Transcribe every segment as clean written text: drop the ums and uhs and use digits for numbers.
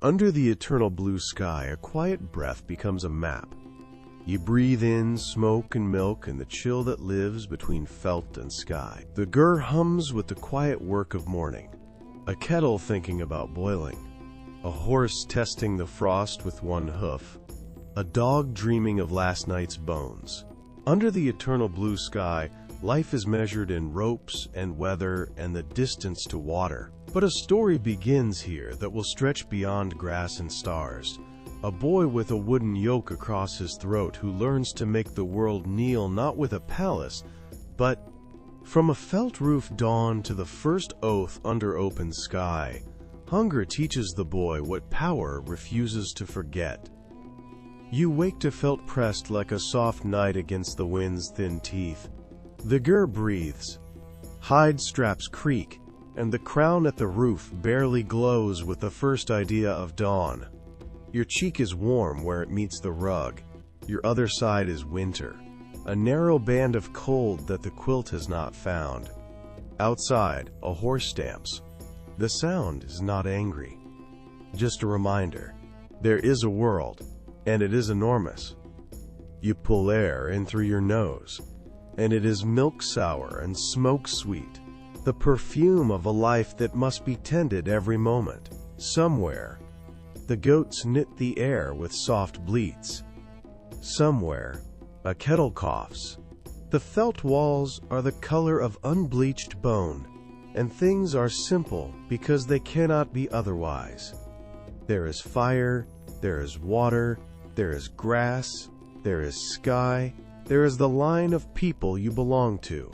Under the eternal blue sky, a quiet breath becomes a map. You breathe in smoke and milk and the chill that lives between felt and sky. The gur hums with the quiet work of morning, a kettle thinking about boiling, a horse testing the frost with one hoof, a dog dreaming of last night's bones. Under the eternal blue sky, life is measured in ropes and weather and the distance to water. But a story begins here that will stretch beyond grass and stars. A boy with a wooden yoke across his throat who learns to make the world kneel not with a palace, but from a felt roof dawn to the first oath under open sky. Hunger teaches the boy what power refuses to forget. You wake to felt pressed like a soft night against the wind's thin teeth. The gur breathes. Hide straps creak, and the crown at the roof barely glows with the first idea of dawn. Your cheek is warm where it meets the rug. Your other side is winter, a narrow band of cold that the quilt has not found. Outside, a horse stamps. The sound is not angry, just a reminder. There is a world, and it is enormous. You pull air in through your nose, and it is milk sour and smoke sweet, the perfume of a life that must be tended every moment. Somewhere, the goats knit the air with soft bleats. Somewhere, a kettle coughs. The felt walls are the color of unbleached bone, and things are simple because they cannot be otherwise. There is fire, there is water, there is grass, there is sky, there is the line of people you belong to.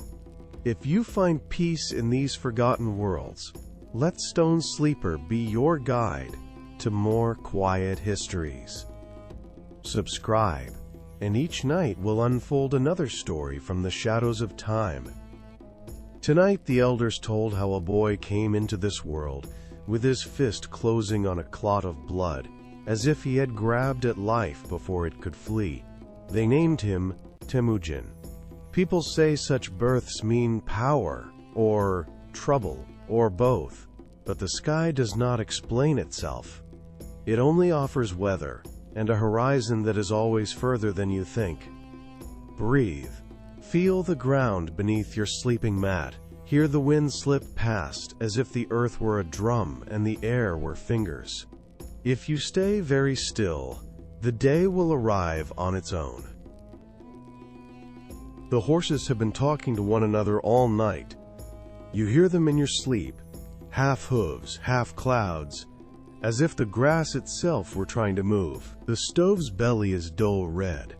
If you find peace in these forgotten worlds, let Stone Sleeper be your guide to more quiet histories. Subscribe, and each night will unfold another story from the shadows of time. Tonight the elders told how a boy came into this world with his fist closing on a clot of blood, as if he had grabbed at life before it could flee. They named him Temujin. People say such births mean power, or trouble, or both, but the sky does not explain itself. It only offers weather, and a horizon that is always further than you think. Breathe. Feel the ground beneath your sleeping mat. Hear the wind slip past as if the earth were a drum and the air were fingers. If you stay very still, the day will arrive on its own. The horses have been talking to one another all night. You hear them in your sleep, half hooves, half clouds, as if the grass itself were trying to move. The stove's belly is dull red.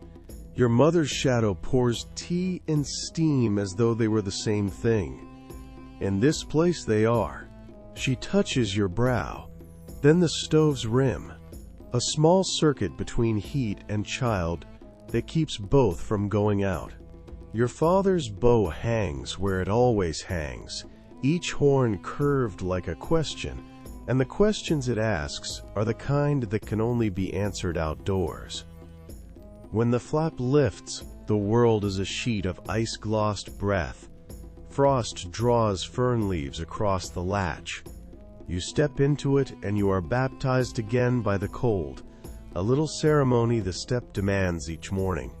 Your mother's shadow pours tea and steam as though they were the same thing. In this place they are. She touches your brow, then the stove's rim, a small circuit between heat and child that keeps both from going out. Your father's bow hangs where it always hangs, each horn curved like a question, and the questions it asks are the kind that can only be answered outdoors. When the flap lifts, the world is a sheet of ice-glossed breath. Frost draws fern leaves across the latch. You step into it and you are baptized again by the cold, a little ceremony the steppe demands each morning.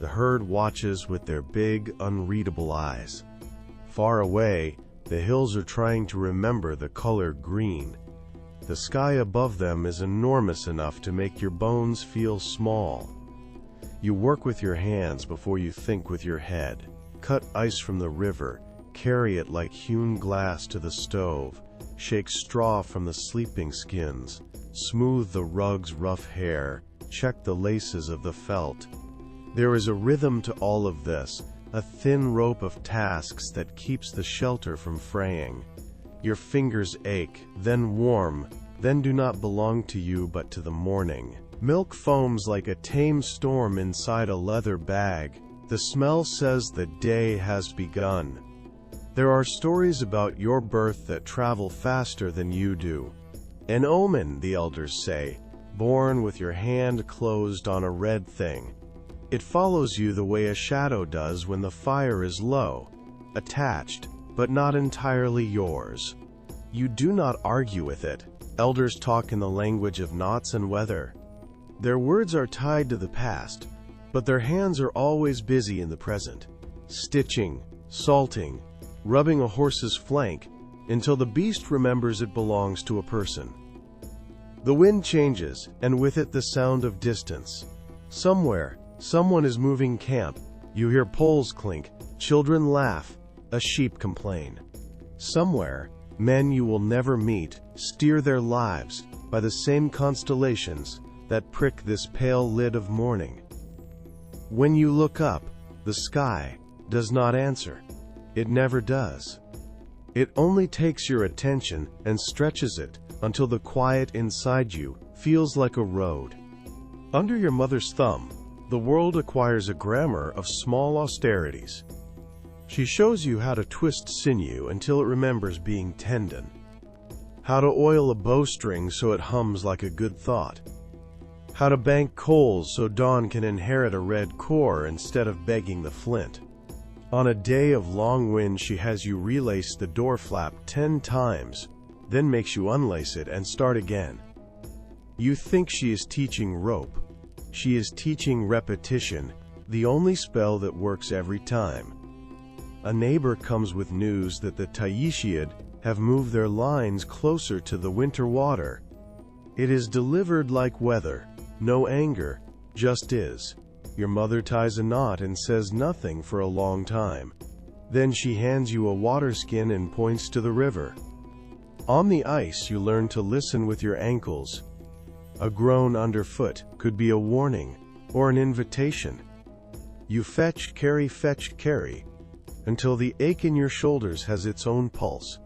The herd watches with their big, unreadable eyes. Far away, the hills are trying to remember the color green. The sky above them is enormous enough to make your bones feel small. You work with your hands before you think with your head. Cut ice from the river, carry it like hewn glass to the stove, shake straw from the sleeping skins, smooth the rug's rough hair, check the laces of the felt. There is a rhythm to all of this, a thin rope of tasks that keeps the shelter from fraying. Your fingers ache, then warm, then do not belong to you but to the morning. Milk foams like a tame storm inside a leather bag. The smell says the day has begun. There are stories about your birth that travel faster than you do. An omen, the elders say, born with your hand closed on a red thing. It follows you the way a shadow does when the fire is low, attached, but not entirely yours. You do not argue with it. Elders talk in the language of knots and weather. Their words are tied to the past, but their hands are always busy in the present, stitching, salting, rubbing a horse's flank, until the beast remembers it belongs to a person. The wind changes, and with it the sound of distance. Somewhere, someone is moving camp. You hear poles clink, children laugh, a sheep complain. Somewhere, men you will never meet steer their lives by the same constellations that prick this pale lid of morning. When you look up, the sky does not answer. It never does. It only takes your attention and stretches it until the quiet inside you feels like a road. Under your mother's thumb, the world acquires a grammar of small austerities. She shows you how to twist sinew until it remembers being tendon, how to oil a bowstring so it hums like a good thought, how to bank coals so dawn can inherit a red core instead of begging the flint. On a day of long wind, she has you relace the door flap 10 times, then makes you unlace it and start again. You think she is teaching rope. She is teaching repetition, the only spell that works every time. A neighbor comes with news that the Taishiad have moved their lines closer to the winter water. It is delivered like weather, no anger, just is. Your mother ties a knot and says nothing for a long time. Then she hands you a water skin and points to the river. On the ice, you learn to listen with your ankles. A groan underfoot could be a warning or an invitation. You fetch, carry, until the ache in your shoulders has its own pulse.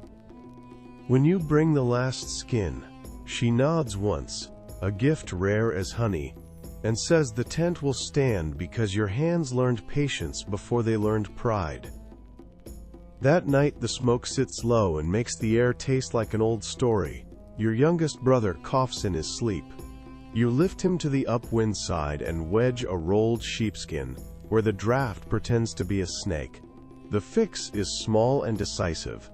When you bring the last skin, she nods once, a gift rare as honey, and says the tent will stand because your hands learned patience before they learned pride. That night the smoke sits low and makes the air taste like an old story. Your youngest brother coughs in his sleep. You lift him to the upwind side and wedge a rolled sheepskin where the draft pretends to be a snake. The fix is small and decisive.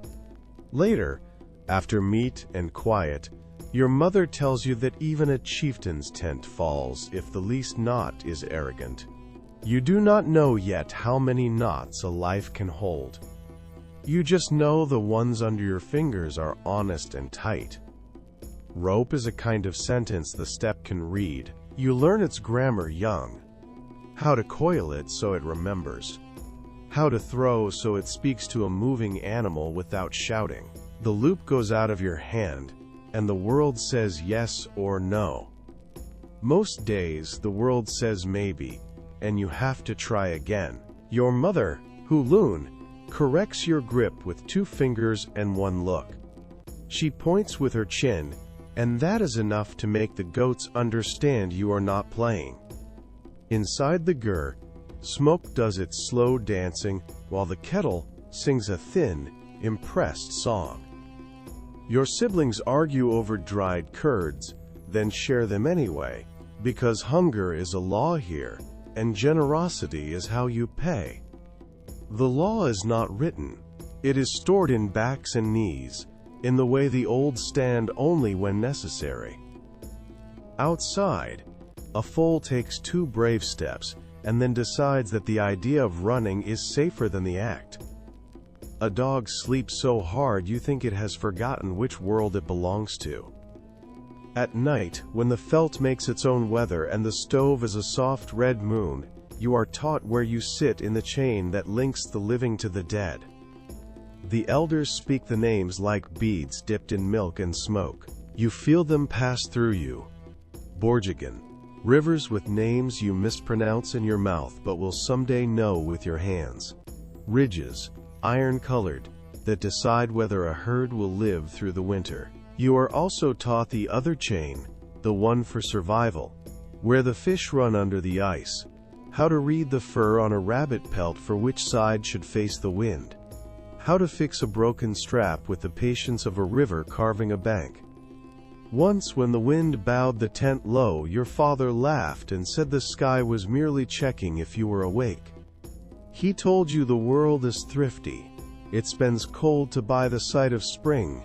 Later, after meat and quiet, your mother tells you that even a chieftain's tent falls if the least knot is arrogant. You do not know yet how many knots a life can hold. You just know the ones under your fingers are honest and tight. Rope is a kind of sentence the steppe can read. You learn its grammar young. How to coil it so it remembers. How to throw so it speaks to a moving animal without shouting. The loop goes out of your hand, and the world says yes or no. Most days, the world says maybe, and you have to try again. Your mother, Hulun, corrects your grip with 2 fingers and 1 look. She points with her chin, and that is enough to make the goats understand you are not playing. Inside the gur, smoke does its slow dancing, while the kettle sings a thin, impressed song. Your siblings argue over dried curds, then share them anyway, because hunger is a law here, and generosity is how you pay. The law is not written. It is stored in backs and knees, in the way the old stand only when necessary. Outside, a foal takes 2 brave steps, and then decides that the idea of running is safer than the act. A dog sleeps so hard you think it has forgotten which world it belongs to. At night, when the felt makes its own weather and the stove is a soft red moon, you are taught where you sit in the chain that links the living to the dead. The elders speak the names like beads dipped in milk and smoke. You feel them pass through you. Borjigan. Rivers with names you mispronounce in your mouth but will someday know with your hands. Ridges, iron-colored, that decide whether a herd will live through the winter. You are also taught the other chain, the one for survival, where the fish run under the ice. How to read the fur on a rabbit pelt for which side should face the wind. How to fix a broken strap with the patience of a river carving a bank. Once when the wind bowed the tent low, your father laughed and said the sky was merely checking if you were awake. He told you the world is thrifty. It spends cold to buy the sight of spring.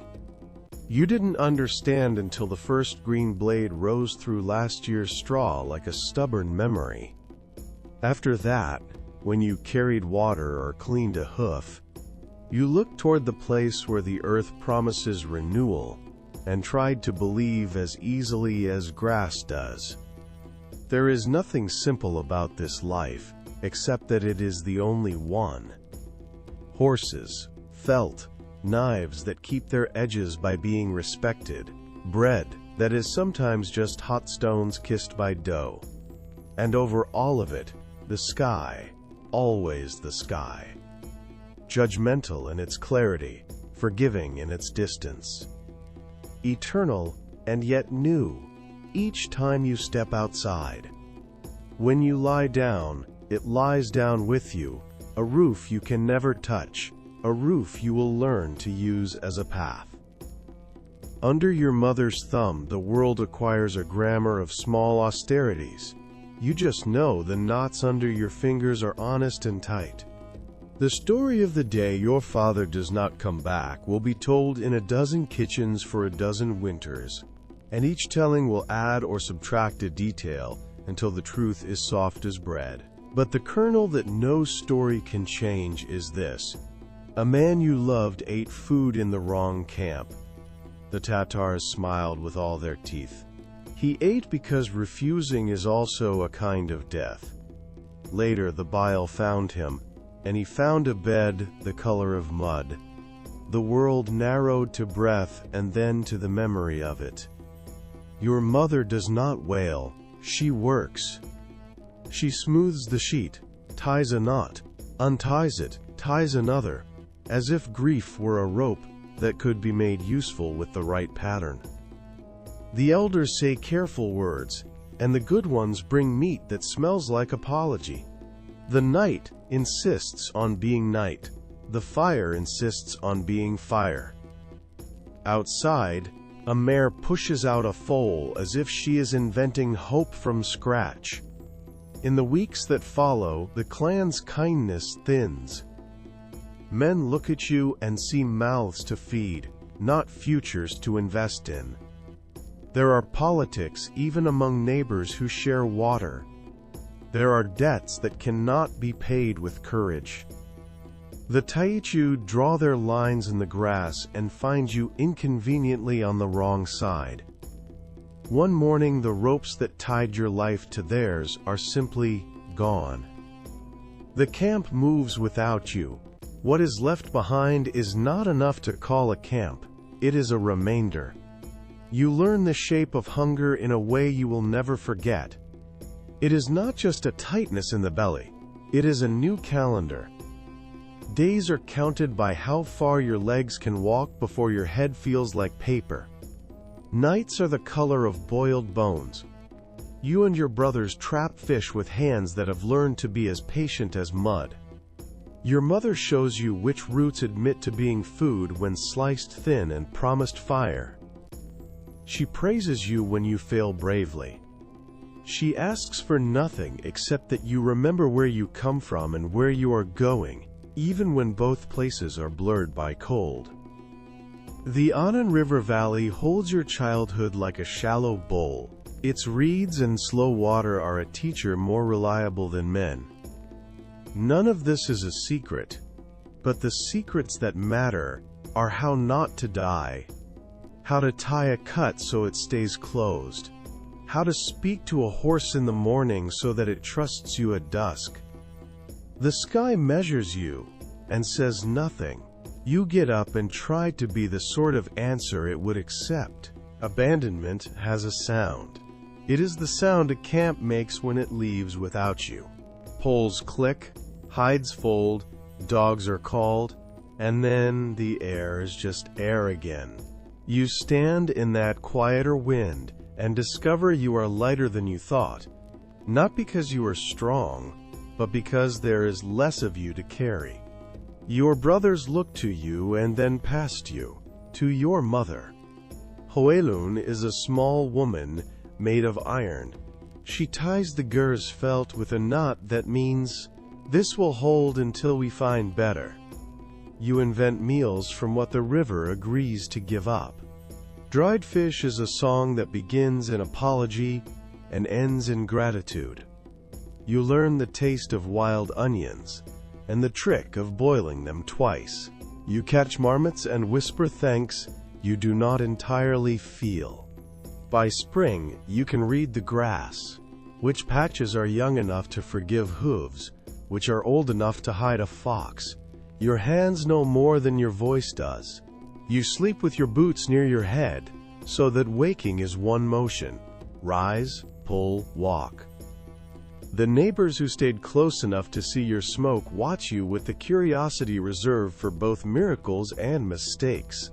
You didn't understand until the first green blade rose through last year's straw like a stubborn memory. After that, when you carried water or cleaned a hoof, you looked toward the place where the earth promises renewal, and tried to believe as easily as grass does. There is nothing simple about this life, except that it is the only one. Horses, felt, knives that keep their edges by being respected, bread that is sometimes just hot stones kissed by dough. And over all of it, the sky, always the sky. Judgmental in its clarity, forgiving in its distance. Eternal and yet new, each time you step outside. When you lie down, it lies down with you, a roof you can never touch, a roof you will learn to use as a path. Under your mother's thumb, the world acquires a grammar of small austerities. You just know the knots under your fingers are honest and tight. The story of the day your father does not come back will be told in a dozen kitchens for a dozen winters, and each telling will add or subtract a detail until the truth is soft as bread. But the kernel that no story can change is this: a man you loved ate food in the wrong camp. The Tatars smiled with all their teeth. He ate because refusing is also a kind of death. Later the bile found him, and he found a bed the color of mud. The world narrowed to breath and then to the memory of it. Your mother does not wail, she works. She smooths the sheet, ties a knot, unties it, ties another, as if grief were a rope that could be made useful with the right pattern. The elders say careful words, and the good ones bring meat that smells like apology. The night insists on being night. The fire insists on being fire. Outside, a mare pushes out a foal as if she is inventing hope from scratch. In the weeks that follow, the clan's kindness thins. Men look at you and see mouths to feed, not futures to invest in. There are politics even among neighbors who share water. There are debts that cannot be paid with courage. The Taichu draw their lines in the grass and find you inconveniently on the wrong side. One morning the ropes that tied your life to theirs are simply gone. The camp moves without you. What is left behind is not enough to call a camp. It is a remainder. You learn the shape of hunger in a way you will never forget. It is not just a tightness in the belly. It is a new calendar. Days are counted by how far your legs can walk before your head feels like paper. Nights are the color of boiled bones. You and your brothers trap fish with hands that have learned to be as patient as mud. Your mother shows you which roots admit to being food when sliced thin and promised fire. She praises you when you fail bravely. She asks for nothing except that you remember where you come from and where you are going, even when both places are blurred by cold. The Annan River Valley holds your childhood like a shallow bowl. Its reeds and slow water are a teacher more reliable than men. None of this is a secret, but the secrets that matter are how not to die, how to tie a cut so it stays closed, how to speak to a horse in the morning so that it trusts you at dusk. The sky measures you and says nothing. You get up and try to be the sort of answer it would accept. Abandonment has a sound. It is the sound a camp makes when it leaves without you. Poles click, hides fold, dogs are called, and then the air is just air again. You stand in that quieter wind and discover you are lighter than you thought, not because you are strong, but because there is less of you to carry. Your brothers look to you and then past you, to your mother. Hoelun is a small woman made of iron. She ties the gur's felt with a knot that means, "This will hold until we find better." You invent meals from what the river agrees to give up. Dried fish is a song that begins in apology and ends in gratitude. You learn the taste of wild onions and the trick of boiling them twice. You catch marmots and whisper thanks you do not entirely feel. By spring, you can read the grass, which patches are young enough to forgive hooves, which are old enough to hide a fox. Your hands know more than your voice does. You sleep with your boots near your head, so that waking is one motion: rise, pull, walk. The neighbors who stayed close enough to see your smoke watch you with the curiosity reserved for both miracles and mistakes.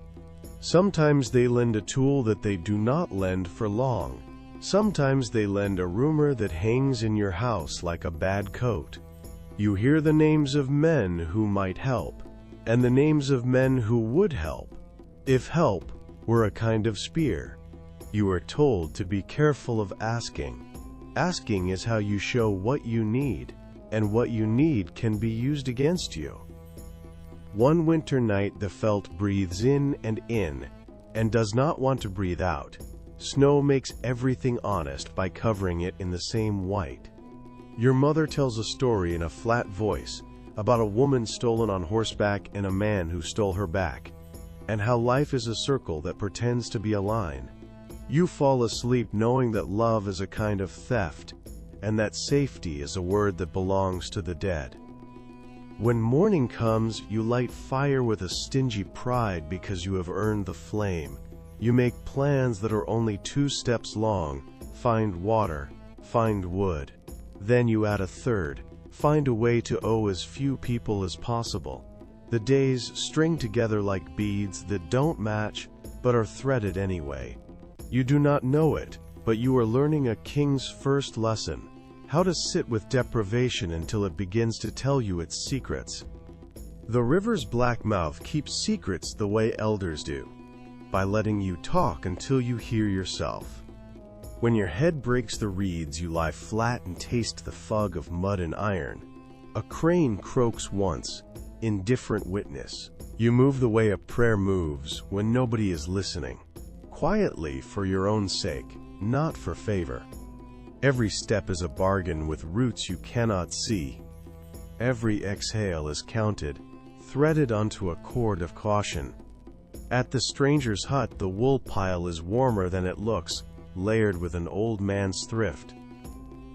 Sometimes they lend a tool that they do not lend for long. Sometimes they lend a rumor that hangs in your house like a bad coat. You hear the names of men who might help, and the names of men who would help, if help were a kind of spear. You are told to be careful of asking. Asking is how you show what you need, and what you need can be used against you. One winter night the felt breathes in, and does not want to breathe out. Snow makes everything honest by covering it in the same white. Your mother tells a story in a flat voice about a woman stolen on horseback and a man who stole her back, and how life is a circle that pretends to be a line. You fall asleep knowing that love is a kind of theft, and that safety is a word that belongs to the dead. When morning comes, you light fire with a stingy pride because you have earned the flame. You make plans that are only 2 steps long: find water, find wood. Then you add a third: find a way to owe as few people as possible. The days string together like beads that don't match, but are threaded anyway. You do not know it, but you are learning a king's first lesson: how to sit with deprivation until it begins to tell you its secrets. The river's black mouth keeps secrets the way elders do, by letting you talk until you hear yourself. When your head breaks the reeds, you lie flat and taste the fug of mud and iron. A crane croaks once, indifferent witness. You move the way a prayer moves when nobody is listening. Quietly for your own sake, not for favor. Every step is a bargain with roots you cannot see. Every exhale is counted, threaded onto a cord of caution. At the stranger's hut, the wool pile is warmer than it looks, layered with an old man's thrift.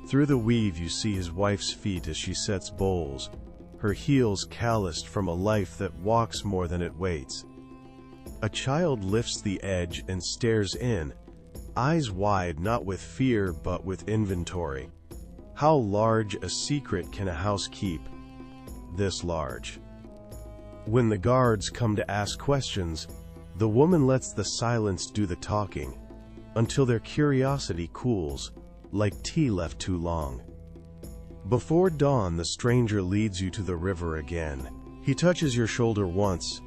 Through the weave you see his wife's feet as she sets bowls, her heels calloused from a life that walks more than it waits. A child lifts the edge and stares in, eyes wide, not with fear but with inventory. How large a secret can a house keep? This large. When the guards come to ask questions, the woman lets the silence do the talking, until their curiosity cools, like tea left too long. Before dawn, the stranger leads you to the river again. He touches your shoulder once,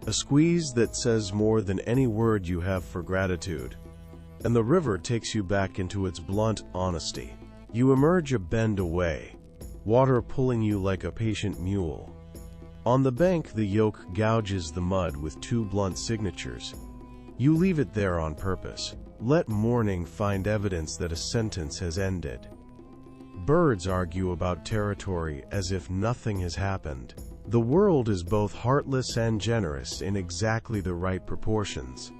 a squeeze that says more than any word you have for gratitude. And the river takes you back into its blunt honesty. You emerge a bend away, water pulling you like a patient mule. On the bank, the yoke gouges the mud with 2 blunt signatures. You leave it there on purpose. Let morning find evidence that a sentence has ended. Birds argue about territory as if nothing has happened. The world is both heartless and generous in exactly the right proportions.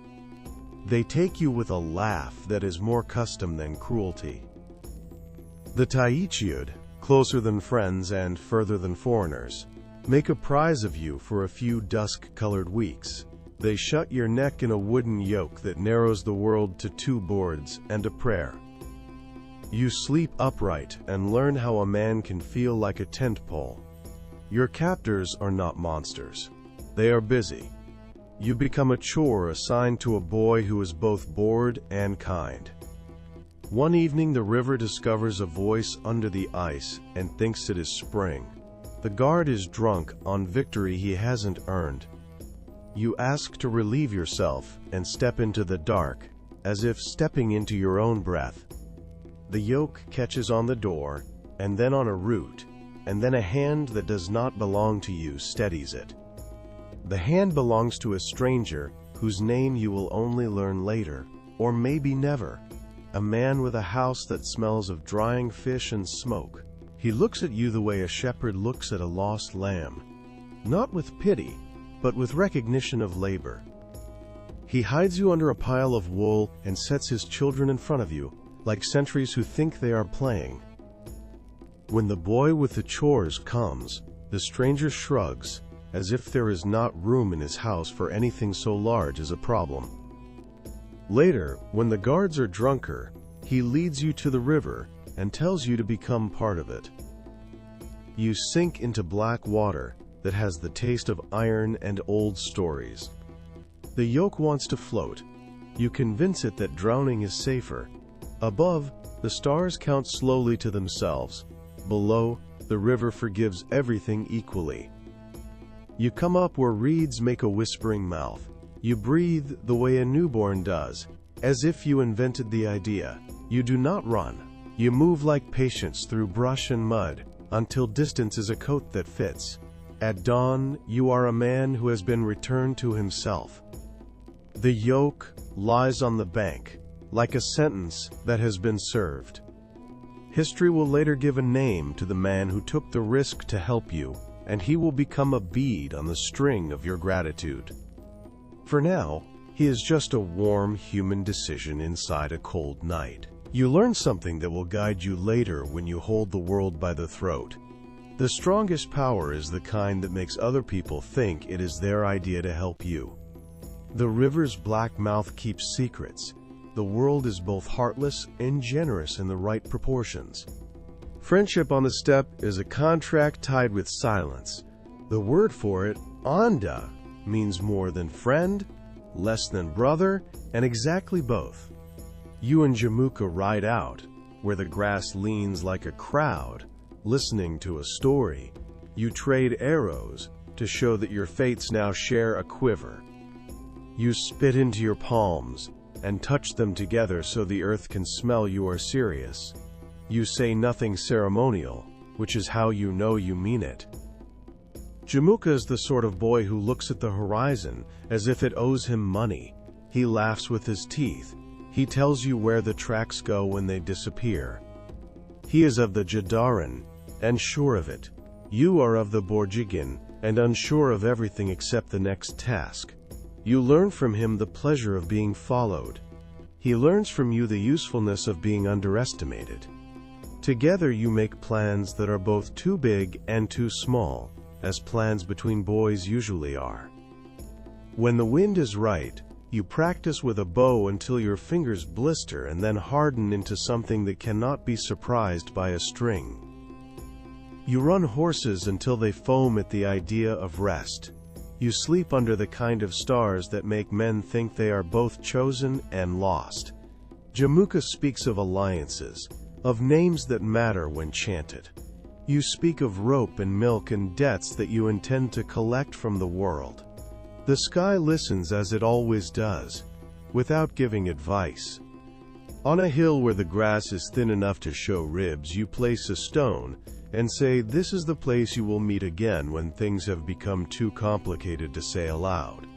They take you with a laugh that is more custom than cruelty. The Taichiud, closer than friends and further than foreigners, make a prize of you for a few dusk-colored weeks. They shut your neck in a wooden yoke that narrows the world to 2 boards and a prayer. You sleep upright and learn how a man can feel like a tent pole. Your captors are not monsters. They are busy. You become a chore assigned to a boy who is both bored and kind. One evening, the river discovers a voice under the ice and thinks it is spring. The guard is drunk on victory he hasn't earned. You ask to relieve yourself and step into the dark, as if stepping into your own breath. The yoke catches on the door, and then on a root, and then a hand that does not belong to you steadies it. The hand belongs to a stranger whose name you will only learn later, or maybe never. A man with a house that smells of drying fish and smoke. He looks at you the way a shepherd looks at a lost lamb. Not with pity, but with recognition of labor. He hides you under a pile of wool and sets his children in front of you, like sentries who think they are playing. When the boy with the chores comes, the stranger shrugs, as if there is not room in his house for anything so large as a problem. Later, when the guards are drunker, he leads you to the river and tells you to become part of it. You sink into black water that has the taste of iron and old stories. The yolk wants to float. You convince it that drowning is safer. Above, the stars count slowly to themselves. Below, the river forgives everything equally. You come up where reeds make a whispering mouth. You breathe the way a newborn does, as if you invented the idea. You do not run. You move like patience through brush and mud, until distance is a coat that fits. At dawn, you are a man who has been returned to himself. The yoke lies on the bank, like a sentence that has been served. History will later give a name to the man who took the risk to help you, and he will become a bead on the string of your gratitude. For now, he is just a warm human decision inside a cold night. You learn something that will guide you later when you hold the world by the throat. The strongest power is the kind that makes other people think it is their idea to help you. The river's black mouth keeps secrets. The world is both heartless and generous in the right proportions. Friendship on the steppe is a contract tied with silence. The word for it, anda, means more than friend, less than brother, and exactly both. You and Jamuka ride out, where the grass leans like a crowd, listening to a story. You trade arrows to show that your fates now share a quiver. You spit into your palms and touch them together so the earth can smell you are serious. You say nothing ceremonial, which is how you know you mean it. Jamuka is the sort of boy who looks at the horizon as if it owes him money. He laughs with his teeth. He tells you where the tracks go when they disappear. He is of the Jadaran, and sure of it. You are of the Borjigan, and unsure of everything except the next task. You learn from him the pleasure of being followed. He learns from you the usefulness of being underestimated. Together you make plans that are both too big and too small, as plans between boys usually are. When the wind is right, you practice with a bow until your fingers blister and then harden into something that cannot be surprised by a string. You run horses until they foam at the idea of rest. You sleep under the kind of stars that make men think they are both chosen and lost. Jamuka speaks of alliances, of names that matter when chanted. You speak of rope and milk and debts that you intend to collect from the world. The sky listens as it always does, without giving advice. On a hill where the grass is thin enough to show ribs, you place a stone and say, "This is the place you will meet again when things have become too complicated to say aloud."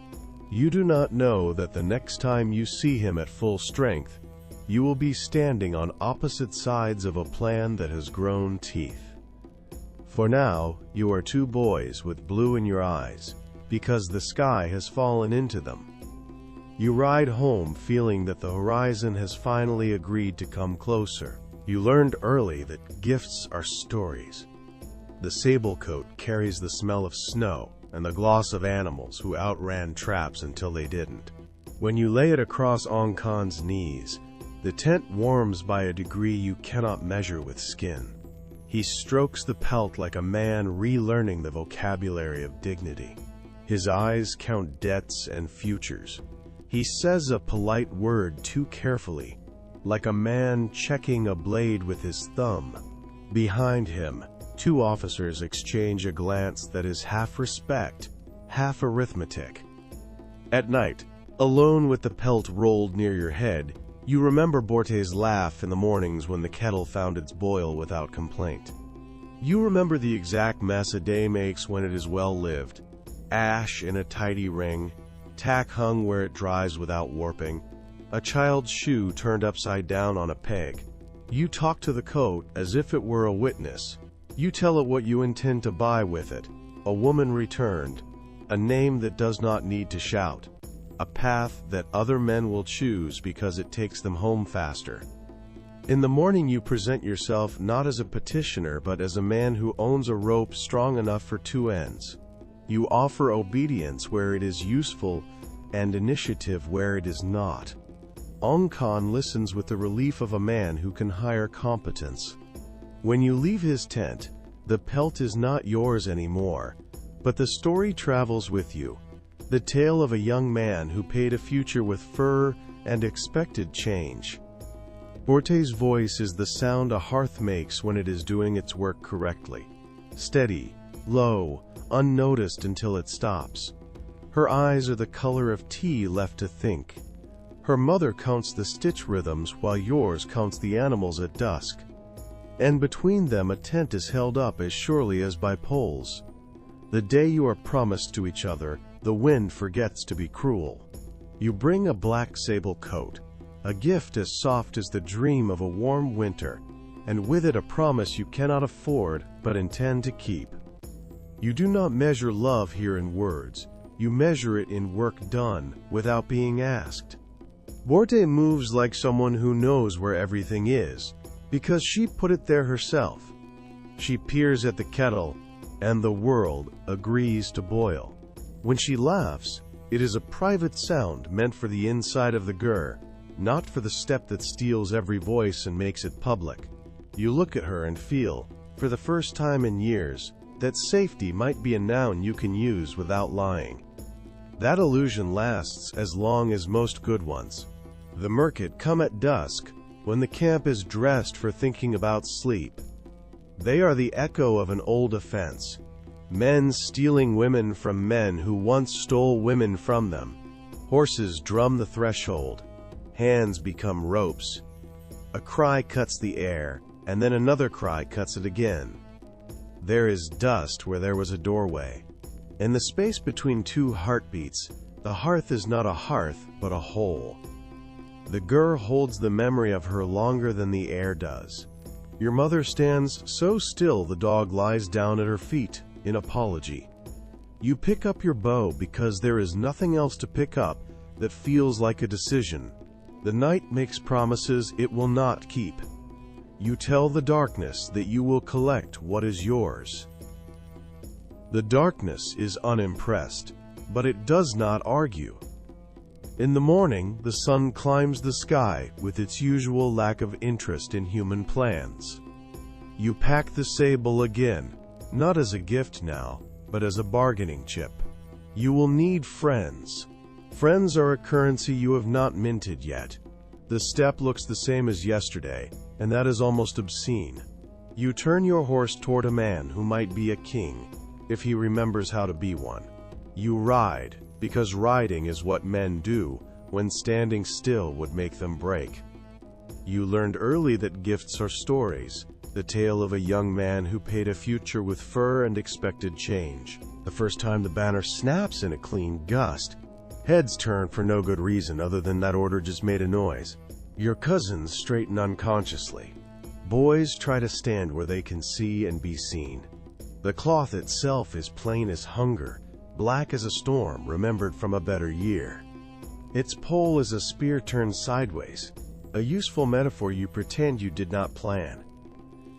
You do not know that the next time you see him at full strength, you will be standing on opposite sides of a plan that has grown teeth. For now, you are two boys with blue in your eyes, because the sky has fallen into them. You ride home feeling that the horizon has finally agreed to come closer. You learned early that gifts are stories. The sable coat carries the smell of snow and the gloss of animals who outran traps until they didn't. When you lay it across Ong Khan's knees, the tent warms by a degree you cannot measure with skin. He strokes the pelt like a man relearning the vocabulary of dignity. His eyes count debts and futures. He says a polite word too carefully, like a man checking a blade with his thumb. Behind him, two officers exchange a glance that is half respect, half arithmetic. At night, alone with the pelt rolled near your head, you remember Borte's laugh in the mornings when the kettle found its boil without complaint. You remember the exact mess a day makes when it is well lived. Ash in a tidy ring, tack hung where it dries without warping, a child's shoe turned upside down on a peg. You talk to the coat as if it were a witness. You tell it what you intend to buy with it. A woman returned, a name that does not need to shout, a path that other men will choose because it takes them home faster. In the morning you present yourself not as a petitioner but as a man who owns a rope strong enough for two ends. You offer obedience where it is useful and initiative where it is not. Ong Khan listens with the relief of a man who can hire competence. When you leave his tent, the pelt is not yours anymore, but the story travels with you. The tale of a young man who paid a future with fur and expected change. Borte's voice is the sound a hearth makes when it is doing its work correctly. Steady, low, unnoticed until it stops. Her eyes are the color of tea left to think. Her mother counts the stitch rhythms while yours counts the animals at dusk. And between them a tent is held up as surely as by poles. The day you are promised to each other, the wind forgets to be cruel. You bring a black sable coat, a gift as soft as the dream of a warm winter, and with it a promise you cannot afford but intend to keep. You do not measure love here in words, you measure it in work done without being asked. Borte moves like someone who knows where everything is, because she put it there herself. She peers at the kettle, and the world agrees to boil. When she laughs, it is a private sound meant for the inside of the gur, not for the step that steals every voice and makes it public. You look at her and feel, for the first time in years, that safety might be a noun you can use without lying. That illusion lasts as long as most good ones. The Merkit come at dusk, when the camp is dressed for thinking about sleep. They are the echo of an old offense. Men stealing women from men who once stole women from them. Horses drum the threshold. Hands become ropes. A cry cuts the air, and then another cry cuts it again. There is dust where there was a doorway. In the space between two heartbeats, the hearth is not a hearth, but a hole. The gur holds the memory of her longer than the air does. Your mother stands so still the dog lies down at her feet, in apology. You pick up your bow because there is nothing else to pick up that feels like a decision. The night makes promises it will not keep. You tell the darkness that you will collect what is yours. The darkness is unimpressed, but it does not argue. In the morning, the sun climbs the sky with its usual lack of interest in human plans. You pack the sable again, not as a gift now, but as a bargaining chip. You will need friends. Friends are a currency you have not minted yet. The step looks the same as yesterday, and that is almost obscene. You turn your horse toward a man who might be a king, if he remembers how to be one. You ride, because riding is what men do when standing still would make them break. You learned early that gifts are stories, the tale of a young man who paid a future with fur and expected change. The first time the banner snaps in a clean gust, heads turn for no good reason other than that order just made a noise. Your cousins straighten unconsciously. Boys try to stand where they can see and be seen. The cloth itself is plain as hunger, black as a storm remembered from a better year. Its pole is a spear turned sideways, a useful metaphor you pretend you did not plan.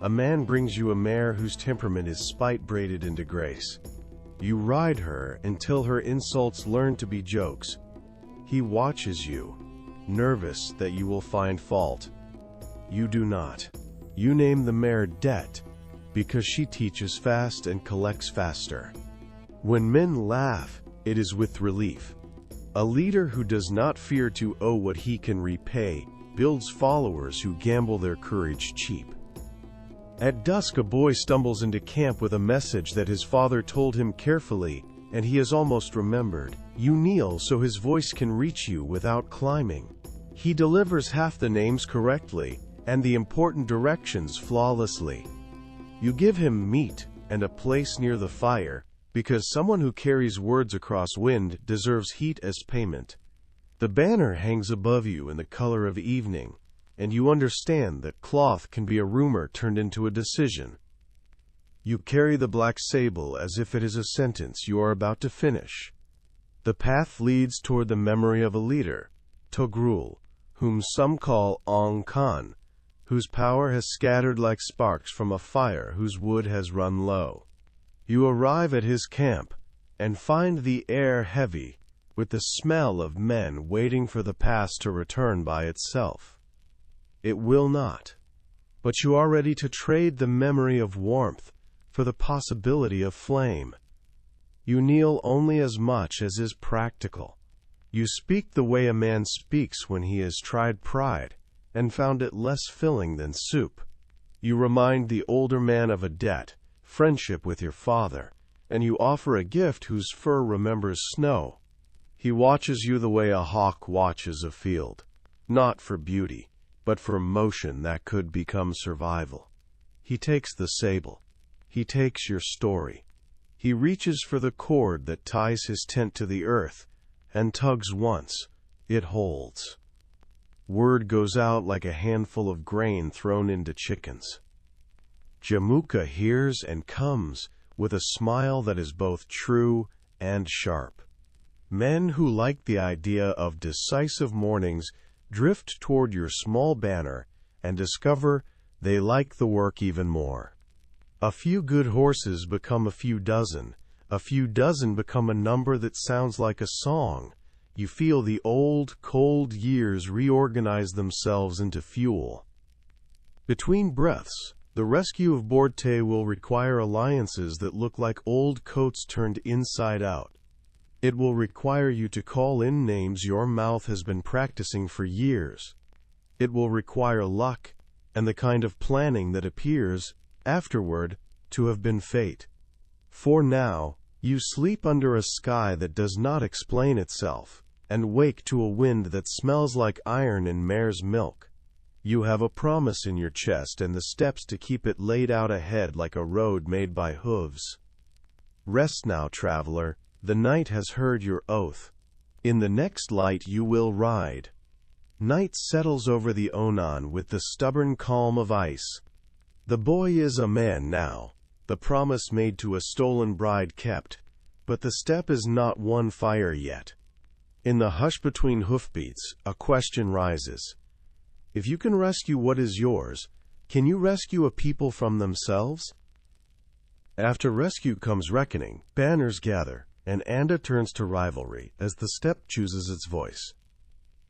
A man brings you a mare whose temperament is spite braided into grace. You ride her until her insults learn to be jokes. He watches you, nervous that you will find fault. You do not. You name the mare Debt, because she teaches fast and collects faster. When men laugh, it is with relief. A leader who does not fear to owe what he can repay builds followers who gamble their courage cheap. At dusk a boy stumbles into camp with a message that his father told him carefully, and he has almost remembered. You kneel so his voice can reach you without climbing. He delivers half the names correctly, and the important directions flawlessly. You give him meat and a place near the fire, because someone who carries words across wind deserves heat as payment. The banner hangs above you in the color of evening, and you understand that cloth can be a rumor turned into a decision. You carry the black sable as if it is a sentence you are about to finish. The path leads toward the memory of a leader, Togrul, whom some call Ong Khan, whose power has scattered like sparks from a fire whose wood has run low. You arrive at his camp and find the air heavy with the smell of men waiting for the past to return by itself. It will not, but you are ready to trade the memory of warmth for the possibility of flame. You kneel only as much as is practical. You speak the way a man speaks when he has tried pride and found it less filling than soup. You remind the older man of a debt, friendship with your father, and you offer a gift whose fur remembers snow. He watches you the way a hawk watches a field, not for beauty, but for motion that could become survival. He takes the sable. He takes your story. He reaches for the cord that ties his tent to the earth, and tugs once. It holds. Word goes out like a handful of grain thrown into chickens. Jamuka hears and comes with a smile that is both true and sharp. Men who like the idea of decisive mornings drift toward your small banner and discover they like the work even more. A few good horses become a few dozen become a number that sounds like a song. You feel the old, cold years reorganize themselves into fuel. Between breaths, the rescue of Borte will require alliances that look like old coats turned inside out. It will require you to call in names your mouth has been practicing for years. It will require luck and the kind of planning that appears, afterward, to have been fate. For now, you sleep under a sky that does not explain itself, and wake to a wind that smells like iron and mare's milk. You have a promise in your chest and the steps to keep it laid out ahead like a road made by hooves. Rest now, traveler. The night has heard your oath. In the next light you will ride. Night settles over the Onan with the stubborn calm of ice. The boy is a man now, the promise made to a stolen bride kept, but the step is not won fire yet. In the hush between hoofbeats, a question rises. If you can rescue what is yours, can you rescue a people from themselves? After rescue comes reckoning, banners gather, and Anda turns to rivalry as the steppe chooses its voice.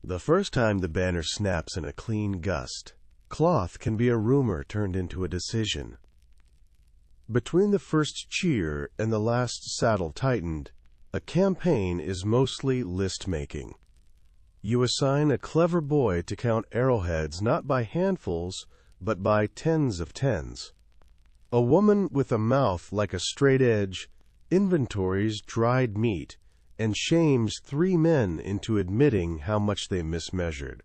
The first time the banner snaps in a clean gust, cloth can be a rumor turned into a decision. Between the first cheer and the last saddle tightened, a campaign is mostly list-making. You assign a clever boy to count arrowheads not by handfuls, but by tens of tens. A woman with a mouth like a straight edge inventories dried meat and shames 3 men into admitting how much they mismeasured.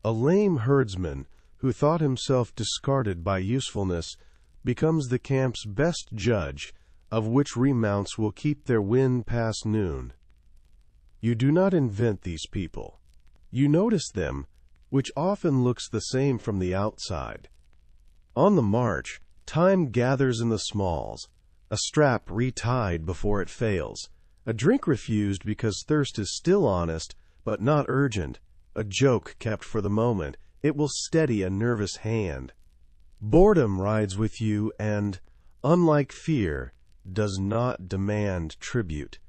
A lame herdsman who thought himself discarded by usefulness becomes the camp's best judge of which remounts will keep their wind past noon. You do not invent these people. You notice them, which often looks the same from the outside. On the march, time gathers in the smalls, a strap retied before it fails, a drink refused because thirst is still honest but not urgent, a joke kept for the moment, it will steady a nervous hand. Boredom rides with you and, unlike fear, does not demand tribute.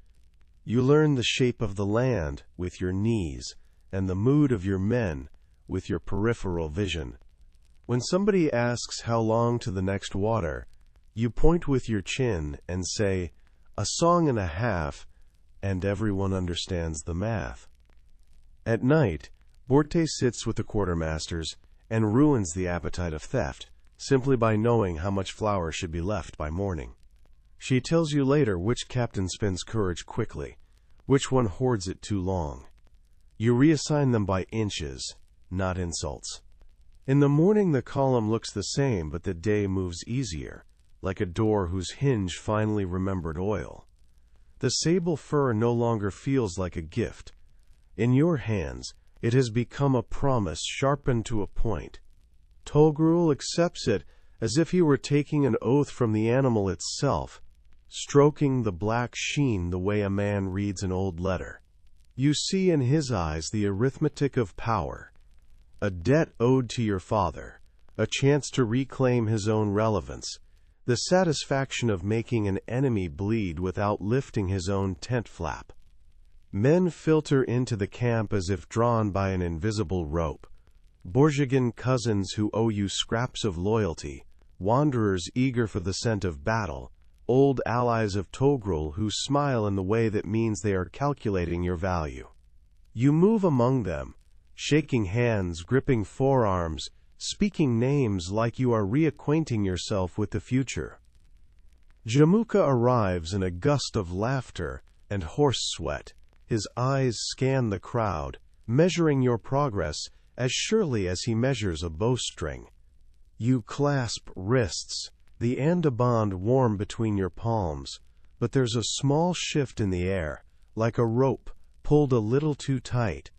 You learn the shape of the land with your knees and the mood of your men with your peripheral vision. When somebody asks how long to the next water, you point with your chin and say, a song and a half, and everyone understands the math. At night, Borte sits with the quartermasters and ruins the appetite of theft, simply by knowing how much flour should be left by morning. She tells you later which captain spends courage quickly, which one hoards it too long. You reassign them by inches, not insults. In the morning the column looks the same, but the day moves easier, like a door whose hinge finally remembered oil. The sable fur no longer feels like a gift. In your hands, it has become a promise sharpened to a point. Togrul accepts it as if he were taking an oath from the animal itself, stroking the black sheen the way a man reads an old letter. You see in his eyes the arithmetic of power, a debt owed to your father, a chance to reclaim his own relevance, the satisfaction of making an enemy bleed without lifting his own tent flap. Men filter into the camp as if drawn by an invisible rope. Borjigin cousins who owe you scraps of loyalty, wanderers eager for the scent of battle, old allies of Togrul who smile in the way that means they are calculating your value. You move among them, shaking hands, gripping forearms, speaking names like you are reacquainting yourself with the future. Jamuka arrives in a gust of laughter and horse sweat. His eyes scan the crowd, measuring your progress as surely as he measures a bowstring. You clasp wrists, the andabond warm between your palms, but there's a small shift in the air, like a rope pulled a little too tight.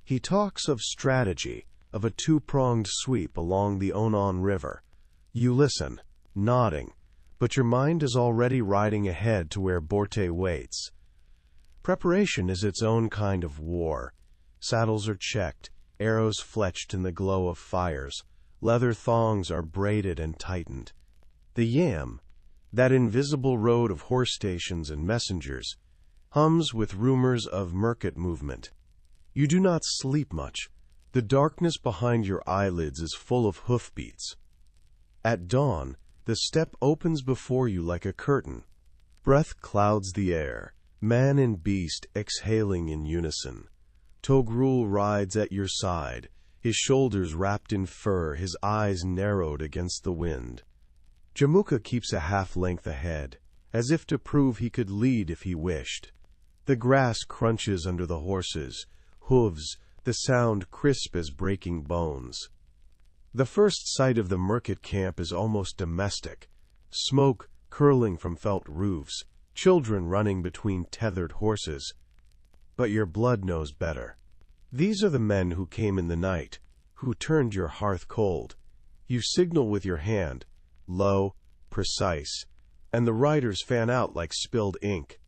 He talks of strategy, of a two-pronged sweep along the Onon River. You listen, nodding, but your mind is already riding ahead to where Borte waits. Preparation is its own kind of war. Saddles are checked, arrows fletched in the glow of fires, leather thongs are braided and tightened. The Yam, that invisible road of horse stations and messengers, hums with rumors of market movement. You do not sleep much. The darkness behind your eyelids is full of hoofbeats. At dawn, the steppe opens before you like a curtain. Breath clouds the air, man and beast exhaling in unison. Togrul rides at your side, his shoulders wrapped in fur, his eyes narrowed against the wind. Jamuka keeps a half-length ahead, as if to prove he could lead if he wished. The grass crunches under the horses, hooves, the sound crisp as breaking bones. The first sight of the market camp is almost domestic. Smoke curling from felt roofs, children running between tethered horses. But your blood knows better. These are the men who came in the night, who turned your hearth cold. You signal with your hand, low, precise, and the riders fan out like spilled ink.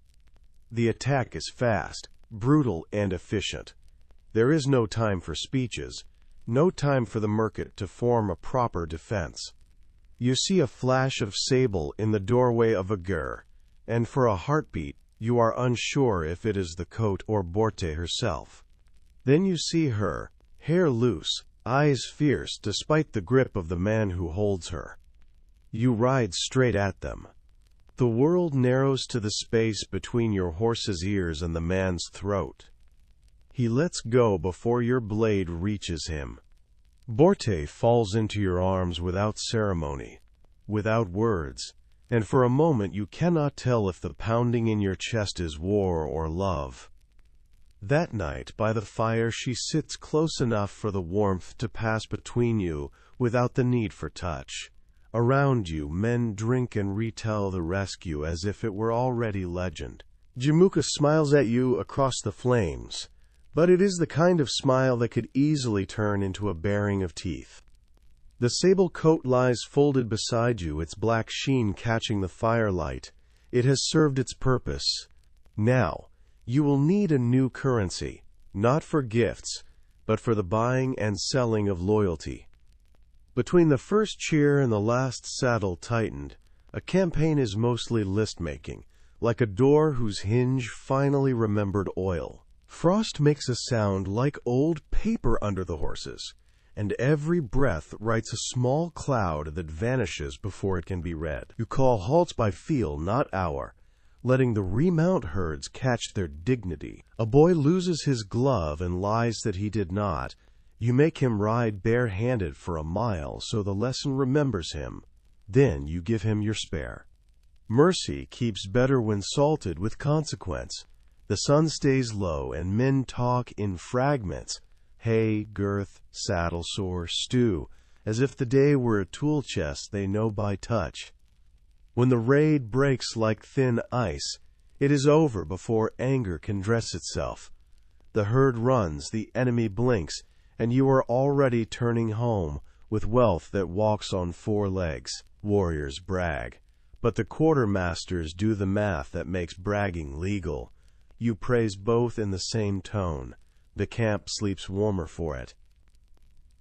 The attack is fast, brutal, and efficient. There is no time for speeches, no time for the market to form a proper defense. You see a flash of sable in the doorway of a gur, and for a heartbeat you are unsure if it is the coat or Borte herself. Then you see her, hair loose, eyes fierce despite the grip of the man who holds her. You ride straight at them. The world narrows to the space between your horse's ears and the man's throat. He lets go before your blade reaches him. Borte falls into your arms without ceremony, without words, and for a moment you cannot tell if the pounding in your chest is war or love. That night, by the fire, she sits close enough for the warmth to pass between you without the need for touch. Around you, men drink and retell the rescue as if it were already legend. Jamuka smiles at you across the flames, but it is the kind of smile that could easily turn into a baring of teeth. The sable coat lies folded beside you, its black sheen catching the firelight. It has served its purpose. Now, you will need a new currency, not for gifts, but for the buying and selling of loyalty. Between the first cheer and the last saddle tightened, a campaign is mostly list-making, like a door whose hinge finally remembered oil. Frost makes a sound like old paper under the horses, and every breath writes a small cloud that vanishes before it can be read. You call halts by feel, not hour, letting the remount herds catch their dignity. A boy loses his glove and lies that he did not. You make him ride bare-handed for a mile so the lesson remembers him. Then you give him your spare. Mercy keeps better when salted with consequence. The sun stays low and men talk in fragments, hay, girth, saddle sore, stew, as if the day were a tool chest they know by touch. When the raid breaks like thin ice, It is over before anger can dress itself. The herd runs, the enemy blinks, and you are already turning home with wealth that walks on 4 legs. Warriors brag, but the quartermasters do the math that makes bragging legal. You praise both in the same tone. The camp sleeps warmer for it.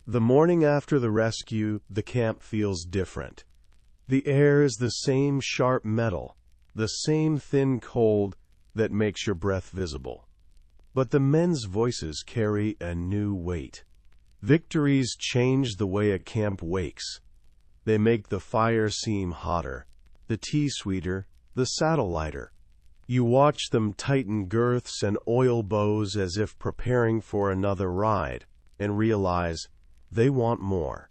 The morning after the rescue, the camp feels different. The air is the same sharp metal, the same thin cold that makes your breath visible. But the men's voices carry a new weight. Victories change the way a camp wakes. They make the fire seem hotter, the tea sweeter, the saddle lighter. You watch them tighten girths and oil bows as if preparing for another ride, and realize they want more.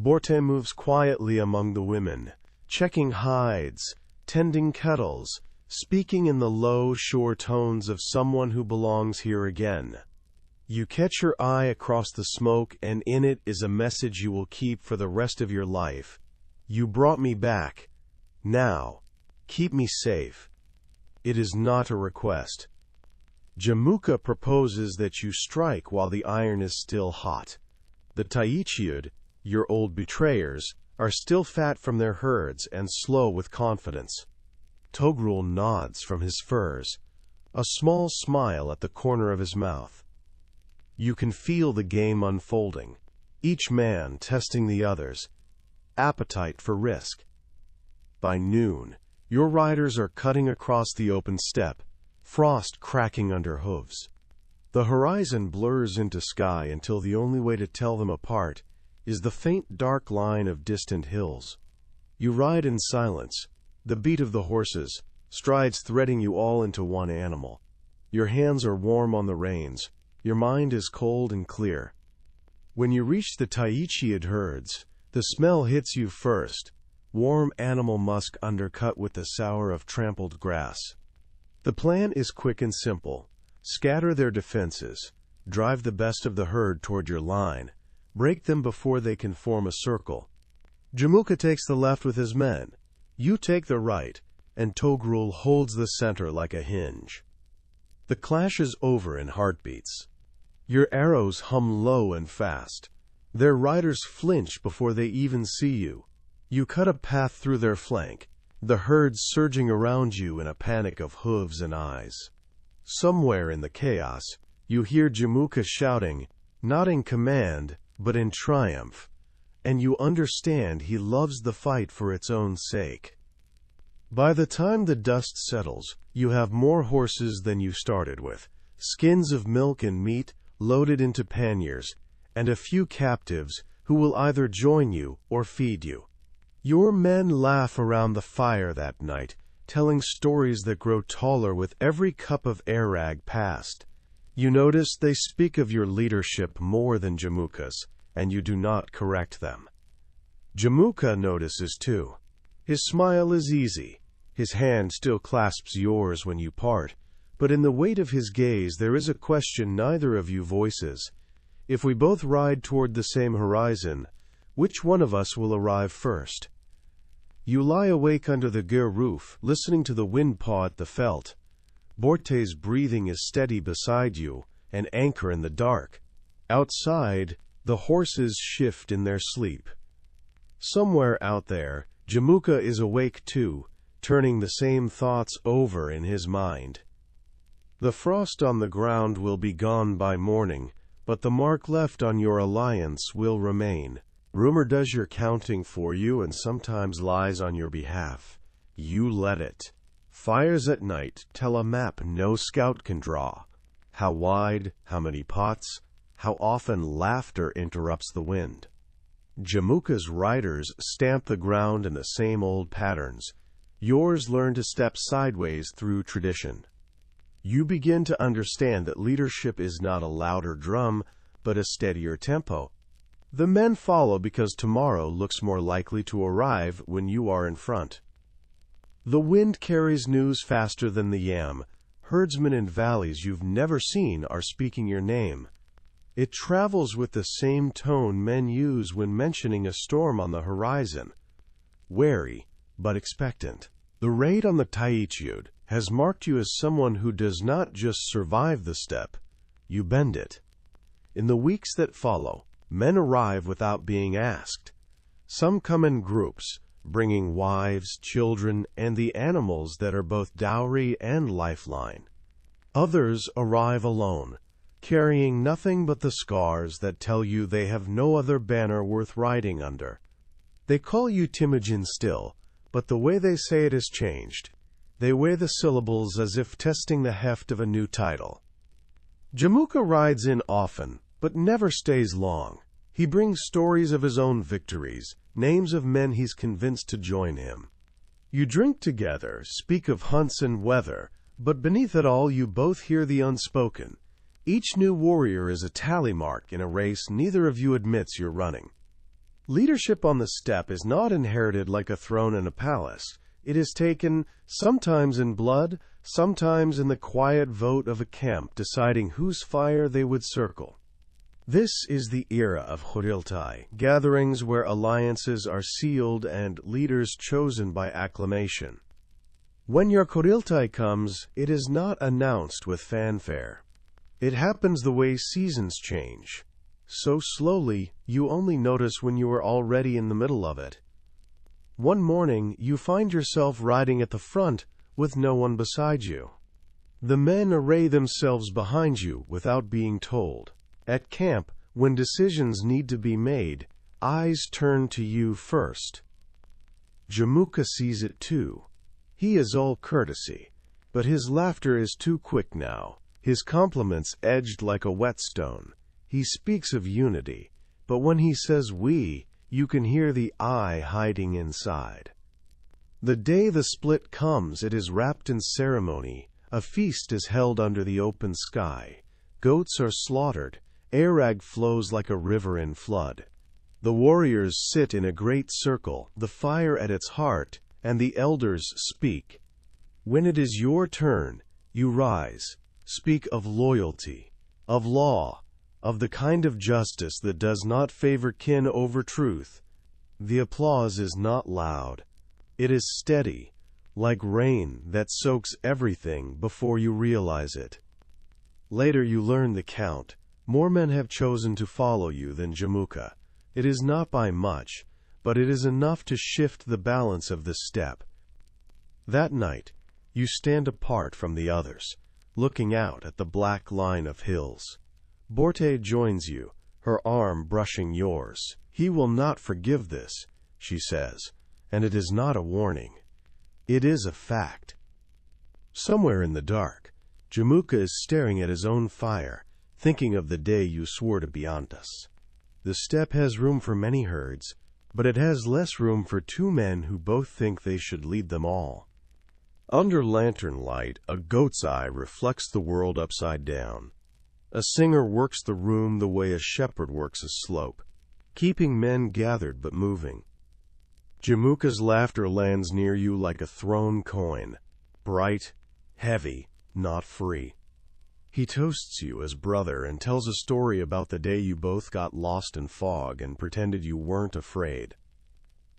Borte moves quietly among the women, checking hides, tending kettles, speaking in the low, sure tones of someone who belongs here again. You catch her eye across the smoke, and in it is a message you will keep for the rest of your life. You brought me back. Now, keep me safe. It is not a request. Jamuka proposes that you strike while the iron is still hot. The Taichiud, your old betrayers, are still fat from their herds and slow with confidence. Togrul nods from his furs, a small smile at the corner of his mouth. You can feel the game unfolding, each man testing the others, appetite for risk. By noon, your riders are cutting across the open steppe, frost cracking under hooves. The horizon blurs into sky until the only way to tell them apart is the faint dark line of distant hills. You ride in silence, the beat of the horses, strides threading you all into one animal. Your hands are warm on the reins, your mind is cold and clear. When you reach the Taichiid herds, the smell hits you first, warm animal musk undercut with the sour of trampled grass. The plan is quick and simple. Scatter their defenses, drive the best of the herd toward your line, break them before they can form a circle. Jamuka takes the left with his men, you take the right, and Togrul holds the center like a hinge. The clash is over in heartbeats. Your arrows hum low and fast. Their riders flinch before they even see you. You cut a path through their flank, the herd surging around you in a panic of hooves and eyes. Somewhere in the chaos, you hear Jamuka shouting, not in command, but in triumph, and you understand he loves the fight for its own sake. By the time the dust settles, you have more horses than you started with, skins of milk and meat loaded into panniers, and a few captives who will either join you or feed you. Your men laugh around the fire that night, telling stories that grow taller with every cup of airag passed. You notice they speak of your leadership more than Jamuka's, and you do not correct them. Jamuka notices too. His smile is easy. His hand still clasps yours when you part, but in the weight of his gaze there is a question neither of you voices. If we both ride toward the same horizon, which one of us will arrive first? You lie awake under the ger roof, listening to the wind paw at the felt. Borte's breathing is steady beside you, an anchor in the dark. Outside, the horses shift in their sleep. Somewhere out there, Jamuka is awake too, turning the same thoughts over in his mind. The frost on the ground will be gone by morning, but the mark left on your alliance will remain. Rumor does your counting for you and sometimes lies on your behalf. You let it. Fires at night tell a map no scout can draw. How wide, how many pots, how often laughter interrupts the wind. Jamuka's riders stamp the ground in the same old patterns. Yours learn to step sideways through tradition. You begin to understand that leadership is not a louder drum, but a steadier tempo. The men follow because tomorrow looks more likely to arrive when you are in front. The wind carries news faster than the yam. Herdsmen in valleys you've never seen are speaking your name. It travels with the same tone men use when mentioning a storm on the horizon. Wary, but expectant. The raid on the Taichiud has marked you as someone who does not just survive the step, you bend it. In the weeks that follow, men arrive without being asked. Some come in groups, bringing wives, children, and the animals that are both dowry and lifeline. Others arrive alone, carrying nothing but the scars that tell you they have no other banner worth riding under. They call you Temujin still, but the way they say it has changed. They weigh the syllables as if testing the heft of a new title. Jamuka rides in often, but never stays long. He brings stories of his own victories, names of men he's convinced to join him. You drink together, speak of hunts and weather, but beneath it all you both hear the unspoken. Each new warrior is a tally mark in a race neither of you admits you're running. Leadership on the steppe is not inherited like a throne in a palace. It is taken, sometimes in blood, sometimes in the quiet vote of a camp deciding whose fire they would circle. This is the era of Horiltai, gatherings where alliances are sealed and leaders chosen by acclamation. When your Horiltai comes, it is not announced with fanfare. It happens the way seasons change. So slowly, you only notice when you are already in the middle of it. One morning, you find yourself riding at the front with no one beside you. The men array themselves behind you without being told. At camp, when decisions need to be made, eyes turn to you first. Jamuka sees it too. He is all courtesy, but his laughter is too quick now, his compliments edged like a whetstone. He speaks of unity, but when he says we, you can hear the I hiding inside. The day the split comes, it is wrapped in ceremony. A feast is held under the open sky. Goats are slaughtered. Arag flows like a river in flood. The warriors sit in a great circle, the fire at its heart, and the elders speak. When it is your turn, you rise, speak of loyalty, of law, of the kind of justice that does not favor kin over truth. The applause is not loud. It is steady, like rain that soaks everything before you realize it. Later you learn the count. More men have chosen to follow you than Jamuka. It is not by much, but it is enough to shift the balance of the steppe. That night, you stand apart from the others, looking out at the black line of hills. Borte joins you, her arm brushing yours. He will not forgive this, she says, and it is not a warning. It is a fact. Somewhere in the dark, Jamuka is staring at his own fire, thinking of the day you swore to beyond us. The steppe has room for many herds, but it has less room for two men who both think they should lead them all. Under lantern light, a goat's eye reflects the world upside down. A singer works the room the way a shepherd works a slope, keeping men gathered but moving. Jamuka's laughter lands near you like a thrown coin, bright, heavy, not free. He toasts you as brother and tells a story about the day you both got lost in fog and pretended you weren't afraid.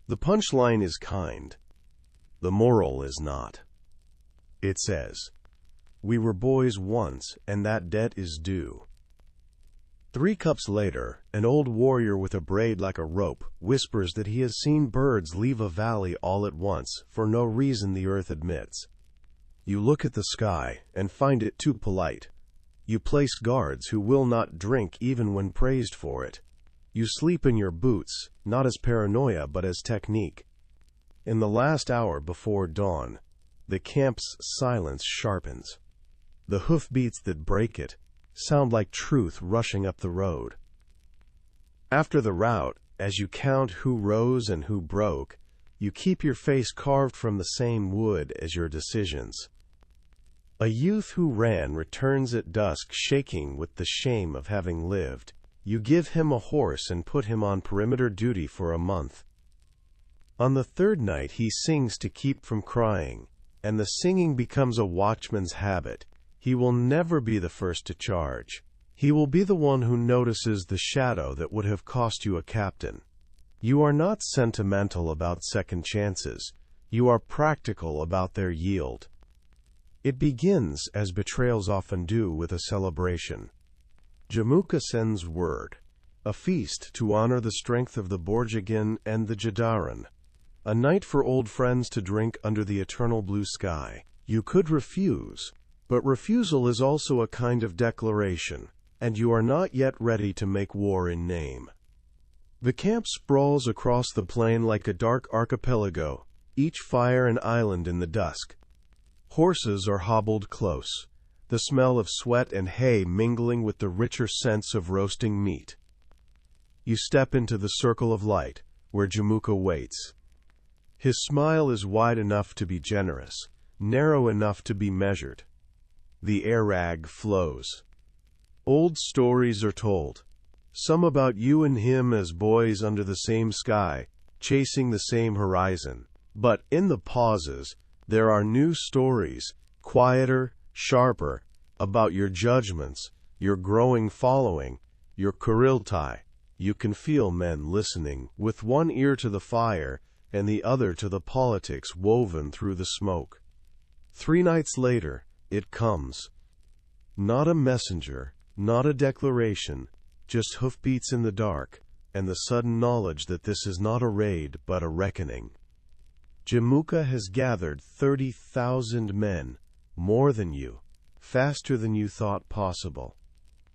The punchline is kind. The moral is not. It says, "We were boys once, and that debt is due." 3 cups later, an old warrior with a braid like a rope whispers that he has seen birds leave a valley all at once for no reason the earth admits. You look at the sky and find it too polite. You place guards who will not drink even when praised for it. You sleep in your boots, not as paranoia but as technique. In the last hour before dawn, the camp's silence sharpens. The hoofbeats that break it sound like truth rushing up the road. After the rout, as you count who rose and who broke, you keep your face carved from the same wood as your decisions. A youth who ran returns at dusk shaking with the shame of having lived. You give him a horse and put him on perimeter duty for a month. On the 3rd night he sings to keep from crying, and the singing becomes a watchman's habit. He will never be the first to charge. He will be the one who notices the shadow that would have cost you a captain. You are not sentimental about second chances. You are practical about their yield. It begins, as betrayals often do, with a celebration. Jamuka sends word, a feast to honor the strength of the Borjigin and the Jadaran, a night for old friends to drink under the eternal blue sky. You could refuse, but refusal is also a kind of declaration, and you are not yet ready to make war in name. The camp sprawls across the plain like a dark archipelago, each fire an island in the dusk. Horses are hobbled close, the smell of sweat and hay mingling with the richer sense of roasting meat. You step into the circle of light, where Jamuka waits. His smile is wide enough to be generous, narrow enough to be measured. The air rag flows. Old stories are told, some about you and him as boys under the same sky, chasing the same horizon. But in the pauses, there are new stories, quieter, sharper, about your judgments, your growing following, your Kuriltai. You can feel men listening, with one ear to the fire and the other to the politics woven through the smoke. 3 nights later, it comes. Not a messenger, not a declaration, just hoofbeats in the dark, and the sudden knowledge that this is not a raid but a reckoning. Jamuka has gathered 30,000 men, more than you, faster than you thought possible.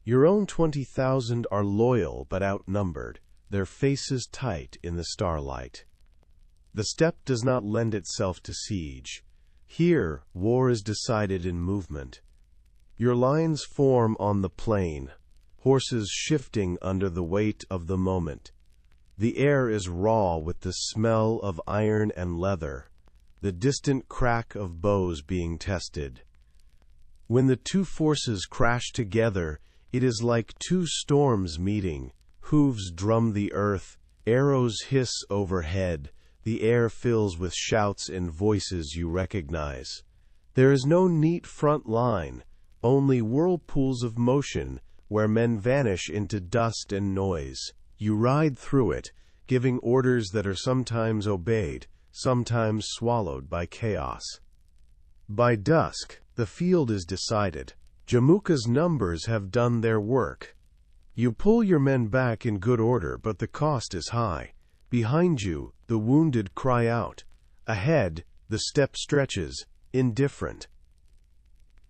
Your own 20,000 are loyal but outnumbered, their faces tight in the starlight. The steppe does not lend itself to siege. Here, war is decided in movement. Your lines form on the plain, horses shifting under the weight of the moment. The air is raw with the smell of iron and leather, the distant crack of bows being tested. When the two forces crash together, it is like two storms meeting. Hooves drum the earth, arrows hiss overhead, the air fills with shouts and voices you recognize. There is no neat front line, only whirlpools of motion where men vanish into dust and noise. You ride through it, giving orders that are sometimes obeyed, sometimes swallowed by chaos. By dusk, the field is decided. Jamuka's numbers have done their work. You pull your men back in good order, but the cost is high. Behind you, the wounded cry out. Ahead, the steppe stretches, indifferent.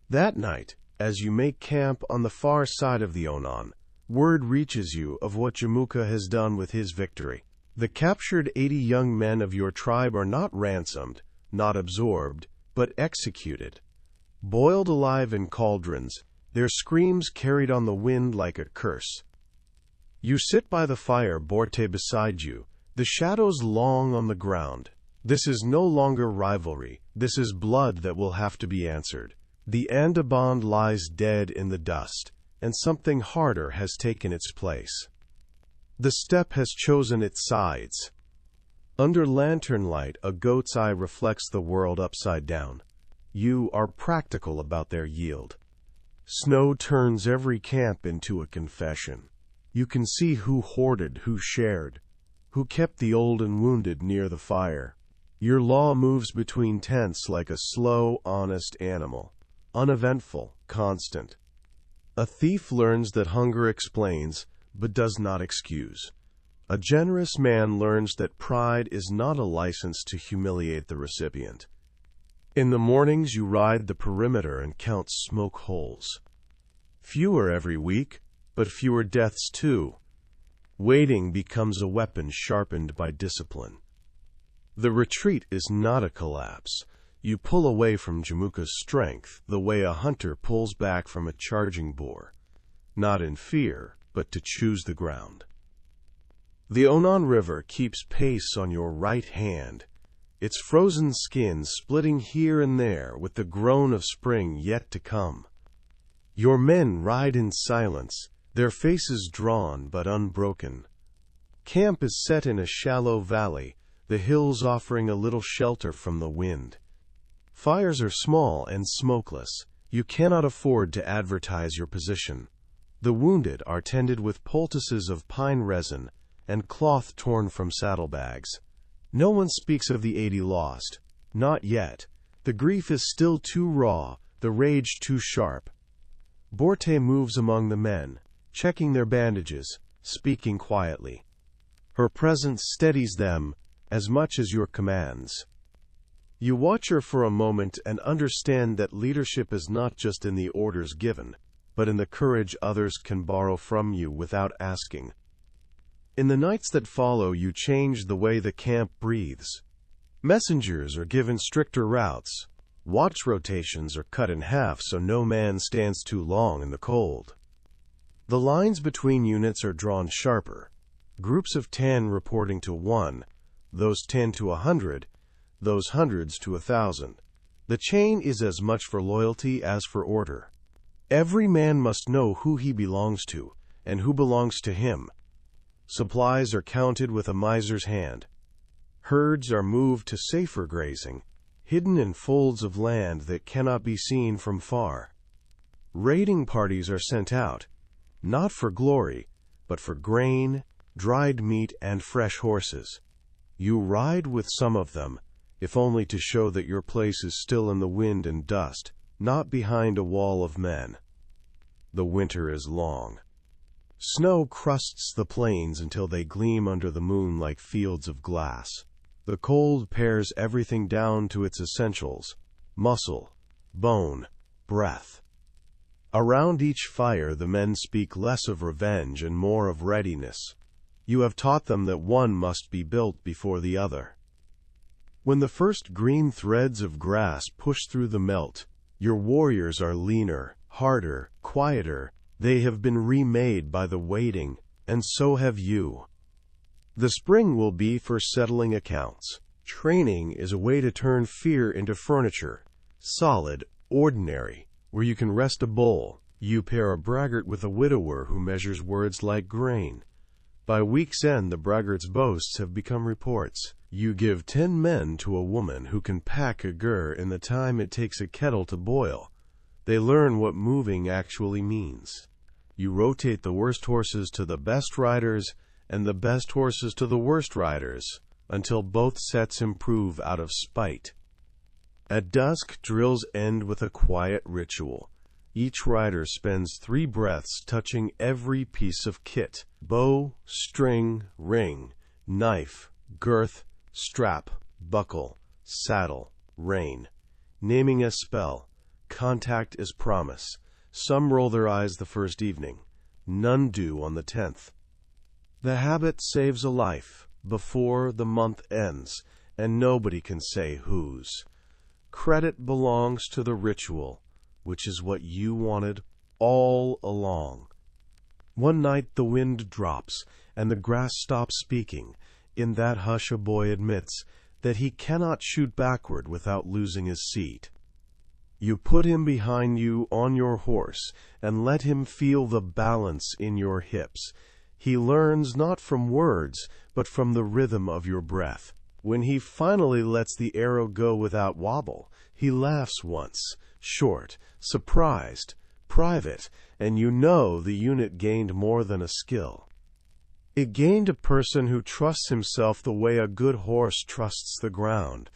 That night, as you make camp on the far side of the Onan, word reaches you of what Jamuka has done with his victory. The captured 80 young men of your tribe are not ransomed, not absorbed, but executed. Boiled alive in cauldrons, their screams carried on the wind like a curse. You sit by the fire, Borte beside you, the shadows long on the ground. This is no longer rivalry, this is blood that will have to be answered. The Andaband lies dead in the dust, and something harder has taken its place. The steppe has chosen its sides. Under lantern light, a goat's eye reflects the world upside down. You are practical about their yield. Snow turns every camp into a confession. You can see who hoarded, who shared, who kept the old and wounded near the fire. Your law moves between tents like a slow, honest animal, uneventful, constant. A thief learns that hunger explains, but does not excuse. A generous man learns that pride is not a license to humiliate the recipient. In the mornings you ride the perimeter and count smoke holes. Fewer every week, but fewer deaths too. Waiting becomes a weapon sharpened by discipline. The retreat is not a collapse. You pull away from Jamuka's strength the way a hunter pulls back from a charging boar, not in fear, but to choose the ground. The Onan River keeps pace on your right hand, its frozen skin splitting here and there with the groan of spring yet to come. Your men ride in silence, their faces drawn but unbroken. Camp is set in a shallow valley, the hills offering a little shelter from the wind. Fires are small and smokeless. You cannot afford to advertise your position. The wounded are tended with poultices of pine resin and cloth torn from saddlebags. No one speaks of the 80 lost. Not yet. The grief is still too raw, the rage too sharp. Borte moves among the men, checking their bandages, speaking quietly. Her presence steadies them as much as your commands. You watch her for a moment and understand that leadership is not just in the orders given, but in the courage others can borrow from you without asking. In the nights that follow, you change the way the camp breathes. Messengers are given stricter routes. Watch rotations are cut in half so no man stands too long in the cold. The lines between units are drawn sharper. Groups of 10 reporting to 1, those 10 to 100, those hundreds to 1,000. The chain is as much for loyalty as for order. Every man must know who he belongs to, and who belongs to him. Supplies are counted with a miser's hand. Herds are moved to safer grazing, hidden in folds of land that cannot be seen from far. Raiding parties are sent out, not for glory, but for grain, dried meat, and fresh horses. You ride with some of them, if only to show that your place is still in the wind and dust, not behind a wall of men. The winter is long. Snow crusts the plains until they gleam under the moon like fields of glass. The cold pares everything down to its essentials: muscle, bone, breath. Around each fire the men speak less of revenge and more of readiness. You have taught them that one must be built before the other. When the first green threads of grass push through the melt, your warriors are leaner, harder, quieter. They have been remade by the waiting, and so have you. The spring will be for settling accounts. Training is a way to turn fear into furniture, solid, ordinary, where you can rest a bull. You pair a braggart with a widower who measures words like grain. By week's end, the braggart's boasts have become reports. You give 10 men to a woman who can pack a gur in the time it takes a kettle to boil. They learn what moving actually means. You rotate the worst horses to the best riders and the best horses to the worst riders, until both sets improve out of spite. At dusk, drills end with a quiet ritual. Each rider spends 3 breaths touching every piece of kit: bow, string, ring, knife, girth, strap, buckle, saddle, rein. Naming a spell. Contact is promise. Some roll their eyes the first evening. None do on the 10th. The habit saves a life before the month ends, and nobody can say whose. Credit belongs to the ritual, which is what you wanted all along. One night the wind drops, and the grass stops speaking. In that hush a boy admits that he cannot shoot backward without losing his seat. You put him behind you on your horse, and let him feel the balance in your hips. He learns not from words, but from the rhythm of your breath. When he finally lets the arrow go without wobble, he laughs once, short, surprised, private, and you know the unit gained more than a skill. It gained a person who trusts himself the way a good horse trusts the ground.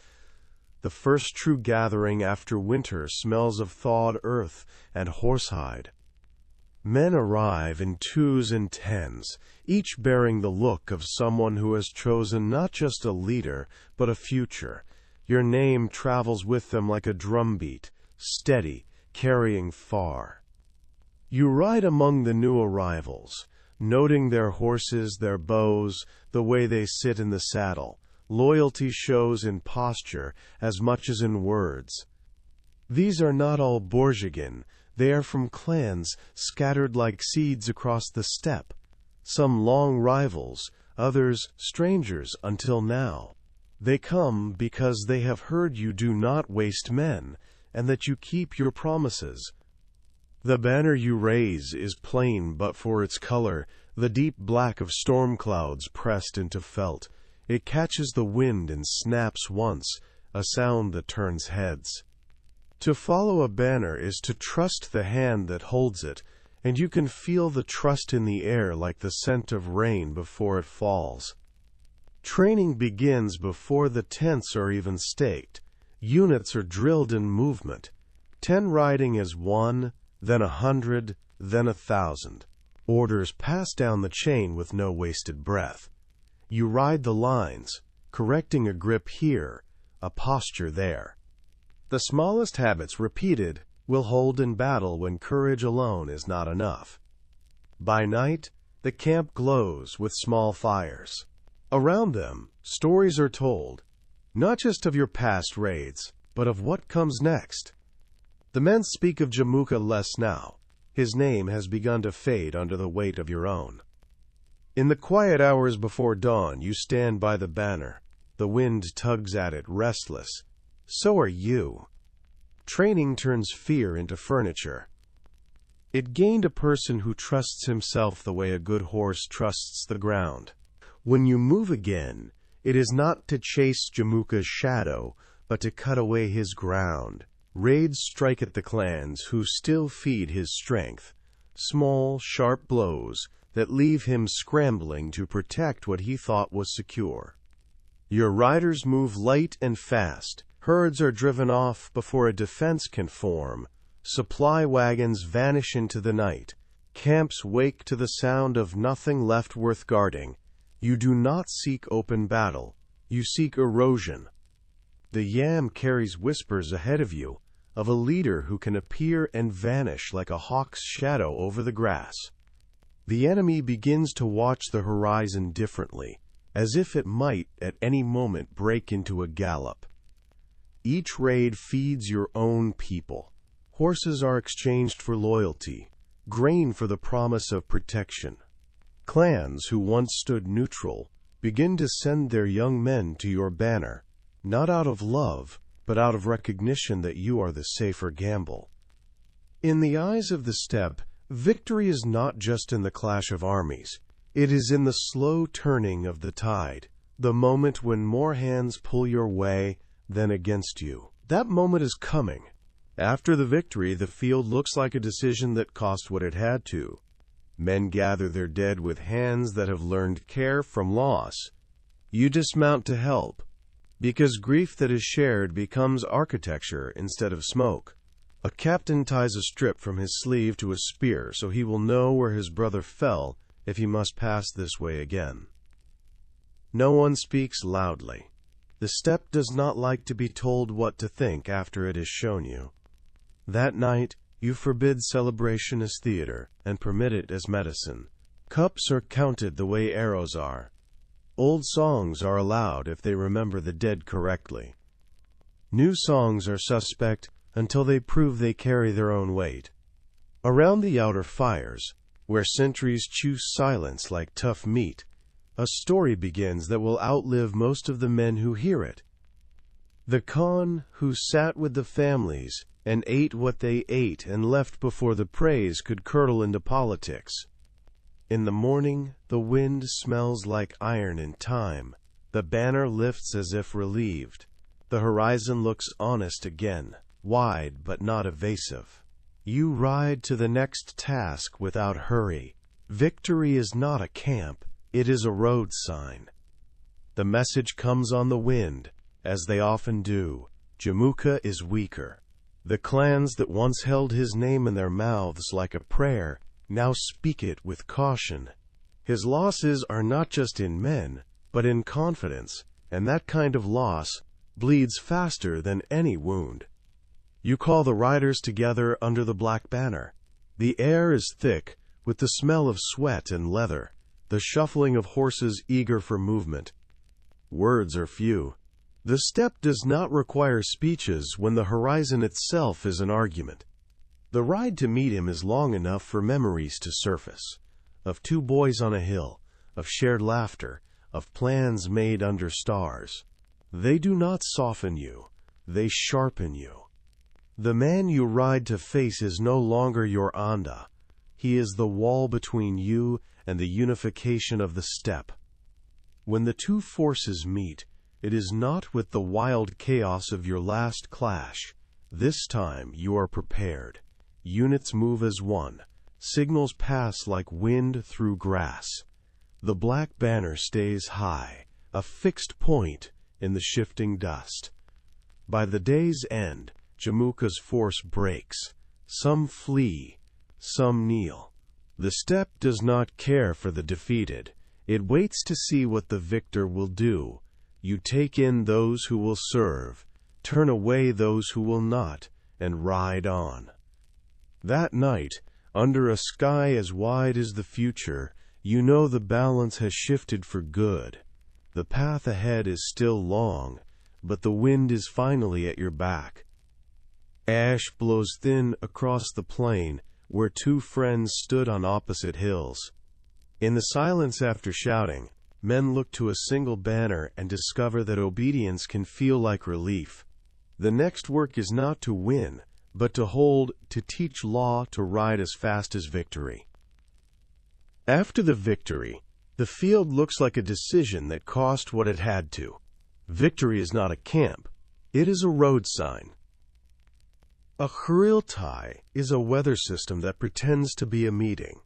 The first true gathering after winter smells of thawed earth and horsehide. Men arrive in 2s and 10s, each bearing the look of someone who has chosen not just a leader, but a future. Your name travels with them like a drumbeat, steady, carrying far. You ride among the new arrivals, noting their horses, their bows, the way they sit in the saddle. Loyalty shows in posture as much as in words. These are not all Borjigin. They are from clans scattered like seeds across the steppe. Some long rivals, others strangers until now. They come because they have heard you do not waste men, and that you keep your promises. The banner you raise is plain but for its color, the deep black of storm clouds pressed into felt. It catches the wind and snaps once, a sound that turns heads. To follow a banner is to trust the hand that holds it, and you can feel the trust in the air like the scent of rain before it falls. Training begins before the tents are even staked. Units are drilled in movement. 10 riding as 1, then 100, then 1,000. Orders pass down the chain with no wasted breath. You ride the lines, correcting a grip here, a posture there. The smallest habits repeated will hold in battle when courage alone is not enough. By night, the camp glows with small fires. Around them, stories are told, not just of your past raids, but of what comes next. The men speak of Jamuka less now. His name has begun to fade under the weight of your own. In the quiet hours before dawn, you stand by the banner. The wind tugs at it, restless. So are you. Training turns fear into furniture. It gained a person who trusts himself the way a good horse trusts the ground. When you move again, it is not to chase Jamuka's shadow, but to cut away his ground. Raids strike at the clans who still feed his strength, small, sharp blows that leave him scrambling to protect what he thought was secure. Your riders move light and fast. Herds are driven off before a defense can form. Supply wagons vanish into the night. Camps wake to the sound of nothing left worth guarding. You do not seek open battle. You seek erosion. The yam carries whispers ahead of you, of a leader who can appear and vanish like a hawk's shadow over the grass. The enemy begins to watch the horizon differently, as if it might at any moment break into a gallop. Each raid feeds your own people. Horses are exchanged for loyalty, grain for the promise of protection. Clans who once stood neutral begin to send their young men to your banner, not out of love, but out of recognition that you are the safer gamble. In the eyes of the steppe, victory is not just in the clash of armies. It is in the slow turning of the tide, the moment when more hands pull your way than against you. That moment is coming. After the victory, the field looks like a decision that cost what it had to. Men gather their dead with hands that have learned care from loss. You dismount to help, because grief that is shared becomes architecture instead of smoke. A captain ties a strip from his sleeve to a spear so he will know where his brother fell if he must pass this way again. No one speaks loudly. The steppe does not like to be told what to think after it is shown you. That night, you forbid celebration as theater and permit it as medicine. Cups are counted the way arrows are. Old songs are allowed if they remember the dead correctly. New songs are suspect until they prove they carry their own weight. Around the outer fires, where sentries chew silence like tough meat, a story begins that will outlive most of the men who hear it. The Khan who sat with the families and ate what they ate and left before the praise could curdle into politics. In the morning, the wind smells like iron in time. The banner lifts as if relieved. The horizon looks honest again, wide but not evasive. You ride to the next task without hurry. Victory is not a camp, it is a road sign. The message comes on the wind, as they often do. Jamuka is weaker. The clans that once held his name in their mouths like a prayer now speak it with caution. His losses are not just in men, but in confidence, and that kind of loss bleeds faster than any wound. You call the riders together under the black banner. The air is thick with the smell of sweat and leather, the shuffling of horses eager for movement. Words are few. The steppe does not require speeches when the horizon itself is an argument. The ride to meet him is long enough for memories to surface, of two boys on a hill, of shared laughter, of plans made under stars. They do not soften you, they sharpen you. The man you ride to face is no longer your Anda. He is the wall between you and the unification of the steppe. When the two forces meet, it is not with the wild chaos of your last clash. This time you are prepared. Units move as one. Signals pass like wind through grass. The black banner stays high, a fixed point in the shifting dust. By the day's end, Jamuka's force breaks. Some flee, some kneel. The steppe does not care for the defeated. It waits to see what the victor will do. You take in those who will serve, turn away those who will not, and ride on. That night, under a sky as wide as the future, you know the balance has shifted for good. The path ahead is still long, but the wind is finally at your back. Ash blows thin across the plain where two friends stood on opposite hills. In the silence after shouting, men look to a single banner and discover that obedience can feel like relief. The next work is not to win, but to hold, to teach law to ride as fast as victory. After the victory, the field looks like a decision that cost what it had to. Victory is not a camp. It is a road sign. A Khriltai is a weather system that pretends to be a meeting.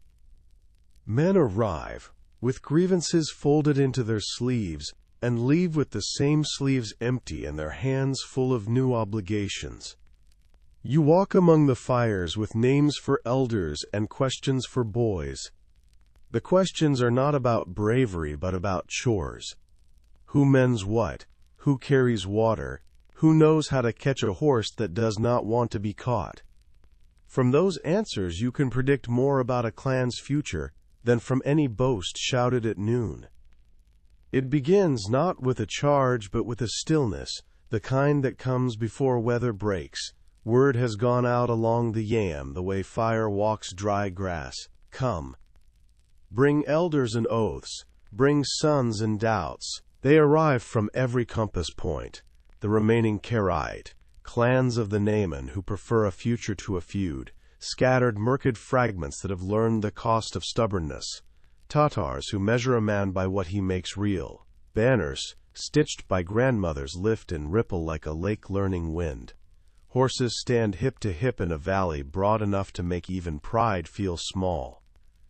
Men arrive, with grievances folded into their sleeves, and leave with the same sleeves empty and their hands full of new obligations. You walk among the fires with names for elders and questions for boys. The questions are not about bravery but about chores. Who mends what? Who carries water? Who knows how to catch a horse that does not want to be caught? From those answers you can predict more about a clan's future than from any boast shouted at noon. It begins not with a charge but with a stillness, the kind that comes before weather breaks. Word has gone out along the yam the way fire walks dry grass. Come. Bring elders and oaths. Bring sons and doubts. They arrive from every compass point. The remaining Karaite, clans of the Naaman who prefer a future to a feud, scattered murked fragments that have learned the cost of stubbornness, Tatars who measure a man by what he makes real, banners, stitched by grandmothers lift and ripple like a lake-learning wind. Horses stand hip to hip in a valley broad enough to make even pride feel small.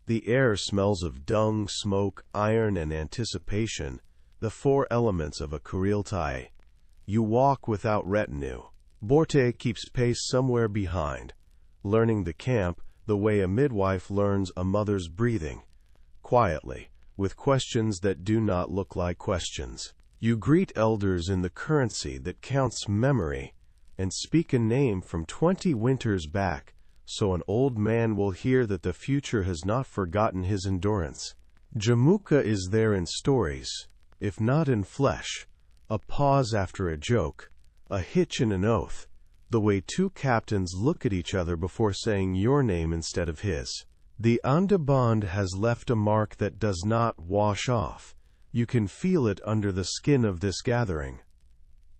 The air smells of dung, smoke, iron, and anticipation, the four elements of a Khriltai. You walk without retinue. Borte keeps pace somewhere behind, learning the camp the way a midwife learns a mother's breathing, quietly, with questions that do not look like questions. You greet elders in the currency that counts memory, and speak a name from 20 winters back, so an old man will hear that the future has not forgotten his endurance. Jamuka is there in stories, if not in flesh. A pause after a joke, a hitch in an oath, the way two captains look at each other before saying your name instead of his. The Andaband has left a mark that does not wash off. You can feel it under the skin of this gathering.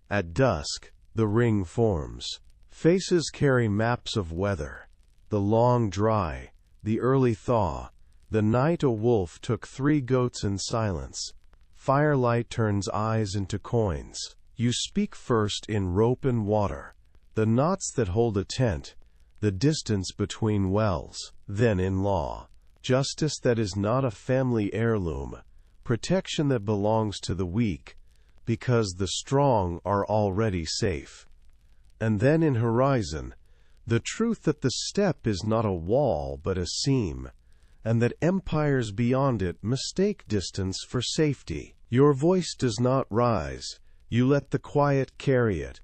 At dusk, the ring forms. Faces carry maps of weather. The long dry, the early thaw, the night a wolf took 3 goats in silence. Firelight turns eyes into coins. You speak first in rope and water, the knots that hold a tent, the distance between wells, then in law, justice that is not a family heirloom, protection that belongs to the weak, because the strong are already safe. And then in horizon, the truth that the steppe is not a wall but a seam, and that empires beyond it mistake distance for safety. Your voice does not rise, you let the quiet carry it.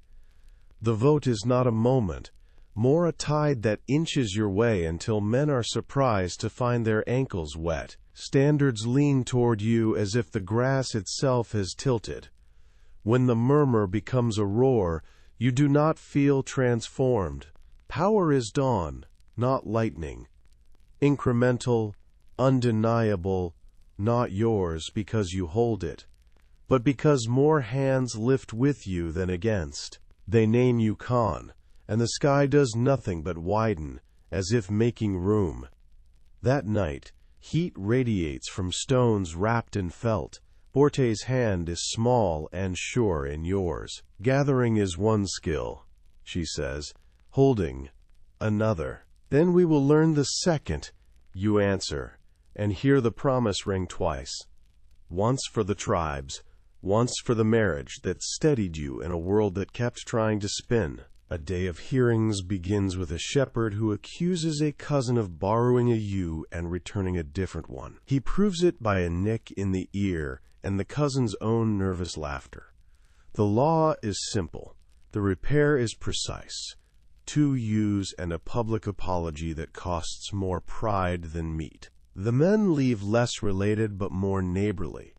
The vote is not a moment, more a tide that inches your way until men are surprised to find their ankles wet. Standards lean toward you as if the grass itself has tilted. When the murmur becomes a roar, you do not feel transformed. Power is dawn, not lightning. Incremental, undeniable, not yours because you hold it, but because more hands lift with you than against. They name you Khan, and the sky does nothing but widen, as if making room. That night, heat radiates from stones wrapped in felt. Borte's hand is small and sure in yours. Gathering is one skill, she says, holding another. Then we will learn the second, you answer, and hear the promise ring twice. Once for the tribes, once for the marriage that steadied you in a world that kept trying to spin. A day of hearings begins with a shepherd who accuses a cousin of borrowing a ewe and returning a different one. He proves it by a nick in the ear and the cousin's own nervous laughter. The law is simple. The repair is precise. 2 ewes and a public apology that costs more pride than meat. The men leave less related but more neighborly.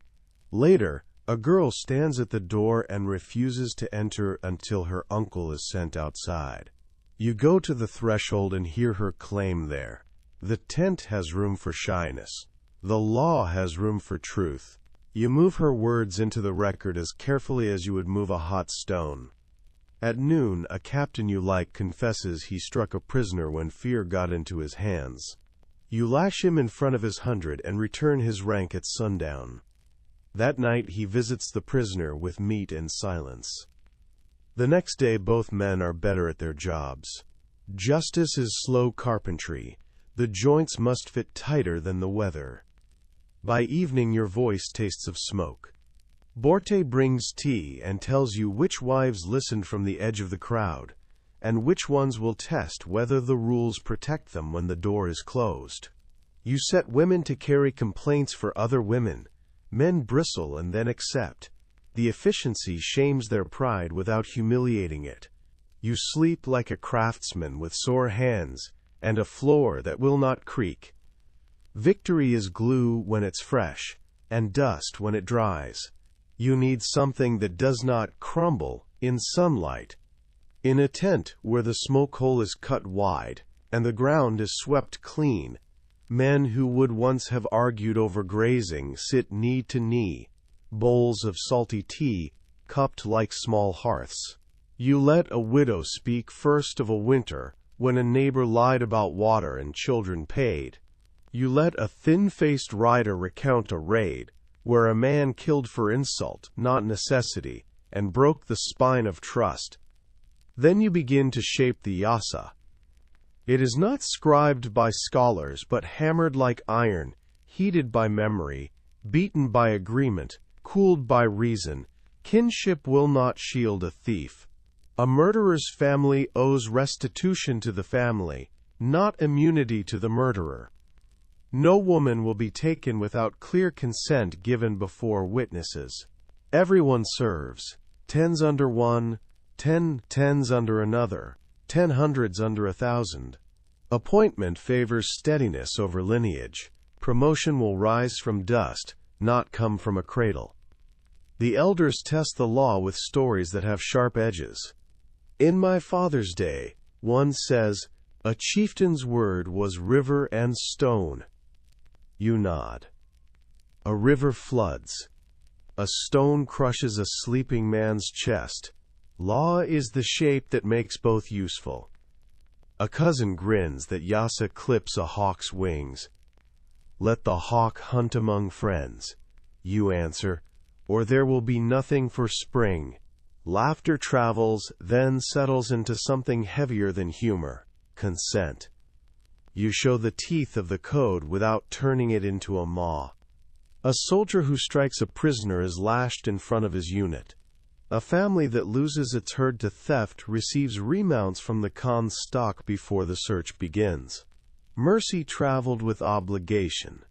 Later, a girl stands at the door and refuses to enter until her uncle is sent outside. You go to the threshold and hear her claim there. The tent has room for shyness. The law has room for truth. You move her words into the record as carefully as you would move a hot stone. At noon, a captain you like confesses he struck a prisoner when fear got into his hands. You lash him in front of his 100 and return his rank at sundown. That night he visits the prisoner with meat and silence. The next day both men are better at their jobs. Justice is slow carpentry. The joints must fit tighter than the weather. By evening your voice tastes of smoke. Borte brings tea and tells you which wives listened from the edge of the crowd, and which ones will test whether the rules protect them when the door is closed. You set women to carry complaints for other women. Men bristle and then accept. The efficiency shames their pride without humiliating it. You sleep like a craftsman with sore hands and a floor that will not creak. Victory is glue when it's fresh, and dust when it dries. You need something that does not crumble in sunlight. In a tent where the smoke hole is cut wide and the ground is swept clean, men who would once have argued over grazing sit knee to knee, bowls of salty tea cupped like small hearths. You let a widow speak first of a winter when a neighbor lied about water and children paid. You let a thin-faced rider recount a raid where a man killed for insult, not necessity, and broke the spine of trust. Then you begin to shape the yasa. It is not scribed by scholars, but hammered like iron, heated by memory, beaten by agreement, cooled by reason. Kinship will not shield a thief. A murderer's family owes restitution to the family, not immunity to the murderer. No woman will be taken without clear consent given before witnesses. Everyone serves. 10s under one, 10 10s under another, 10 hundreds under 1,000. Appointment favors steadiness over lineage. Promotion will rise from dust, not come from a cradle. The elders test the law with stories that have sharp edges. In my father's day, one says, a chieftain's word was river and stone. You nod. A river floods. A stone crushes a sleeping man's chest. Law is the shape that makes both useful. A cousin grins that Yasa clips a hawk's wings. Let the hawk hunt among friends. You answer, or there will be nothing for spring. Laughter travels, then settles into something heavier than humor, consent. You show the teeth of the code without turning it into a maw. A soldier who strikes a prisoner is lashed in front of his unit. A family that loses its herd to theft receives remounts from the Khan's stock before the search begins. Mercy traveled with obligation.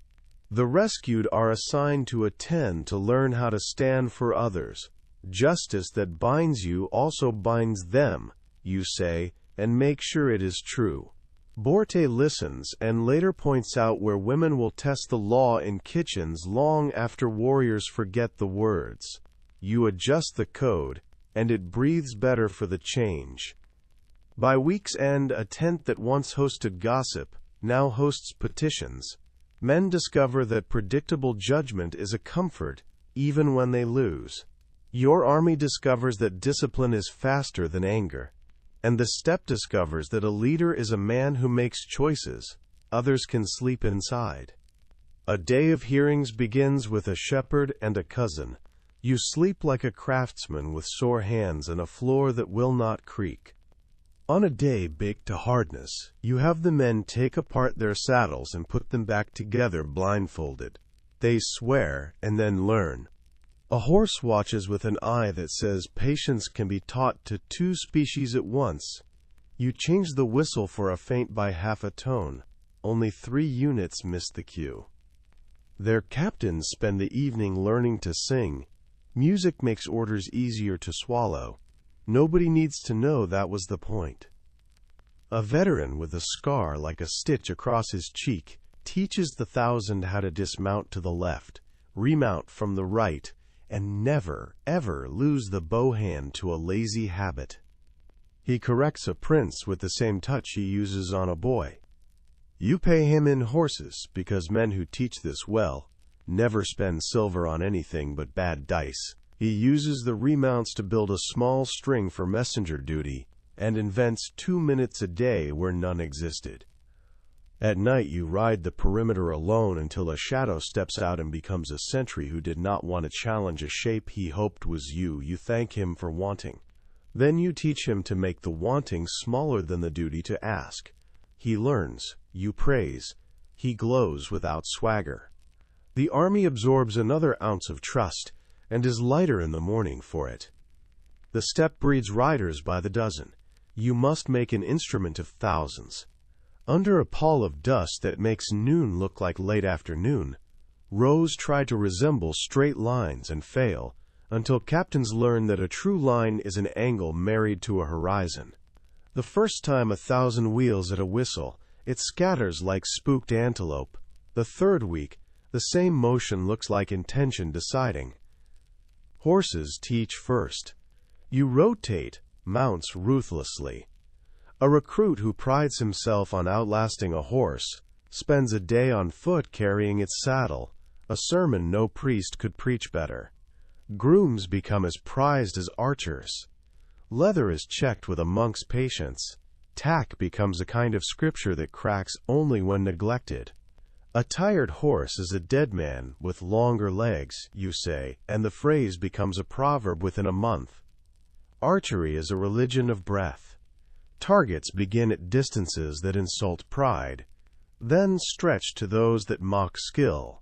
The rescued are assigned to attend to learn how to stand for others. Justice that binds you also binds them, you say, and make sure it is true. Borte listens and later points out where women will test the law in kitchens long after warriors forget the words. You adjust the code, and it breathes better for the change. By week's end, a tent that once hosted gossip now hosts petitions. Men discover that predictable judgment is a comfort, even when they lose. Your army discovers that discipline is faster than anger. And the steppe discovers that a leader is a man who makes choices. Others can sleep inside. A day of hearings begins with a shepherd and a cousin. You sleep like a craftsman with sore hands and a floor that will not creak. On a day baked to hardness, you have the men take apart their saddles and put them back together blindfolded. They swear and then learn. A horse watches with an eye that says patience can be taught to two species at once. You change the whistle for a faint by half a tone. Only 3 units miss the cue. Their captains spend the evening learning to sing. Music makes orders easier to swallow. Nobody needs to know that was the point. A veteran with a scar like a stitch across his cheek teaches the 1,000 how to dismount to the left, remount from the right, and never, ever lose the bow hand to a lazy habit. He corrects a prince with the same touch he uses on a boy. You pay him in horses, because men who teach this well never spend silver on anything but bad dice. He uses the remounts to build a small string for messenger duty, and invents 2 minutes a day where none existed. At night you ride the perimeter alone until a shadow steps out and becomes a sentry who did not want to challenge a shape he hoped was you. You thank him for wanting. Then you teach him to make the wanting smaller than the duty to ask. He learns. You praise. He glows without swagger. The army absorbs another ounce of trust and is lighter in the morning for it. The steppe breeds riders by the dozen. You must make an instrument of thousands. Under a pall of dust that makes noon look like late afternoon, rows try to resemble straight lines and fail, until captains learn that a true line is an angle married to a horizon. The first time 1,000 wheels at a whistle, it scatters like spooked antelope. The third week, the same motion looks like intention deciding. Horses teach first. You rotate mounts ruthlessly. A recruit who prides himself on outlasting a horse spends a day on foot carrying its saddle, a sermon no priest could preach better. Grooms become as prized as archers. Leather is checked with a monk's patience. Tack becomes a kind of scripture that cracks only when neglected. A tired horse is a dead man with longer legs, you say, and the phrase becomes a proverb within a month. Archery is a religion of breath. Targets begin at distances that insult pride, then stretch to those that mock skill,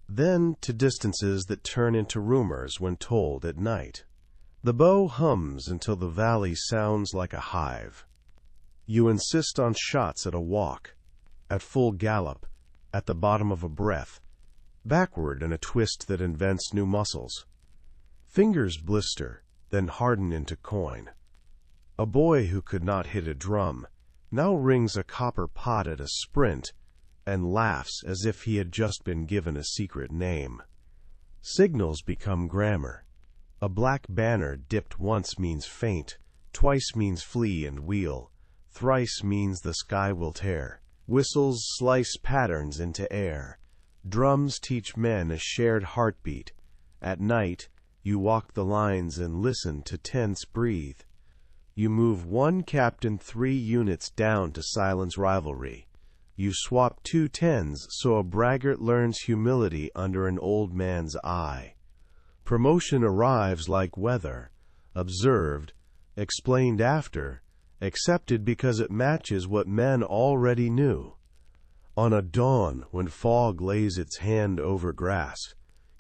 then to distances that turn into rumors when told at night. The bow hums until the valley sounds like a hive. You insist on shots at a walk, at full gallop, at the bottom of a breath, backward in a twist that invents new muscles. Fingers blister, then harden into coin. A boy who could not hit a drum now rings a copper pot at a sprint and laughs as if he had just been given a secret name. Signals become grammar. A black banner dipped once means faint, twice means flee and wheel, thrice means the sky will tear. Whistles slice patterns into air. Drums teach men a shared heartbeat. At night, you walk the lines and listen to tents breathe. You move 1 captain 3 units down to silence rivalry. You swap 2 tens so a braggart learns humility under an old man's eye. Promotion arrives like weather, observed, explained after, accepted because it matches what men already knew. On a dawn when fog lays its hand over grass,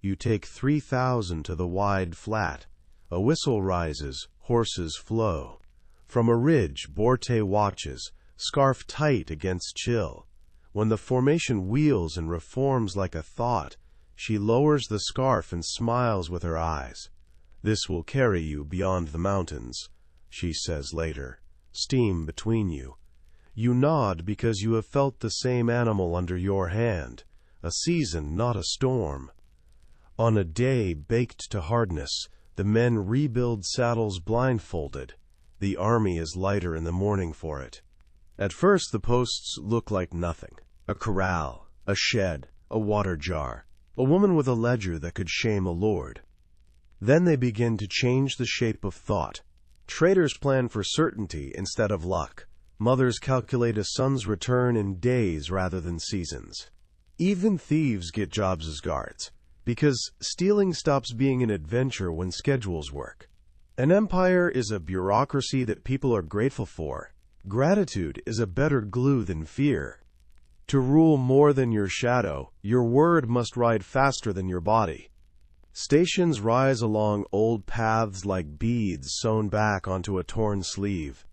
you take 3,000 to the wide flat. A whistle rises, horses flow. From a ridge, Borte watches, scarf tight against chill. When the formation wheels and reforms like a thought, she lowers the scarf and smiles with her eyes. This will carry you beyond the mountains, she says later. Steam between you. You nod because you have felt the same animal under your hand, a season, not a storm. On a day baked to hardness, the men rebuild saddles blindfolded. The army is lighter in the morning for it. At first the posts look like nothing. A corral, a shed, a water jar, a woman with a ledger that could shame a lord. Then they begin to change the shape of thought. Traders plan for certainty instead of luck. Mothers calculate a son's return in days rather than seasons. Even thieves get jobs as guards, because stealing stops being an adventure when schedules work. An empire is a bureaucracy that people are grateful for. Gratitude is a better glue than fear. To rule more than your shadow, your word must ride faster than your body. Stations rise along old paths like beads sewn back onto a torn sleeve.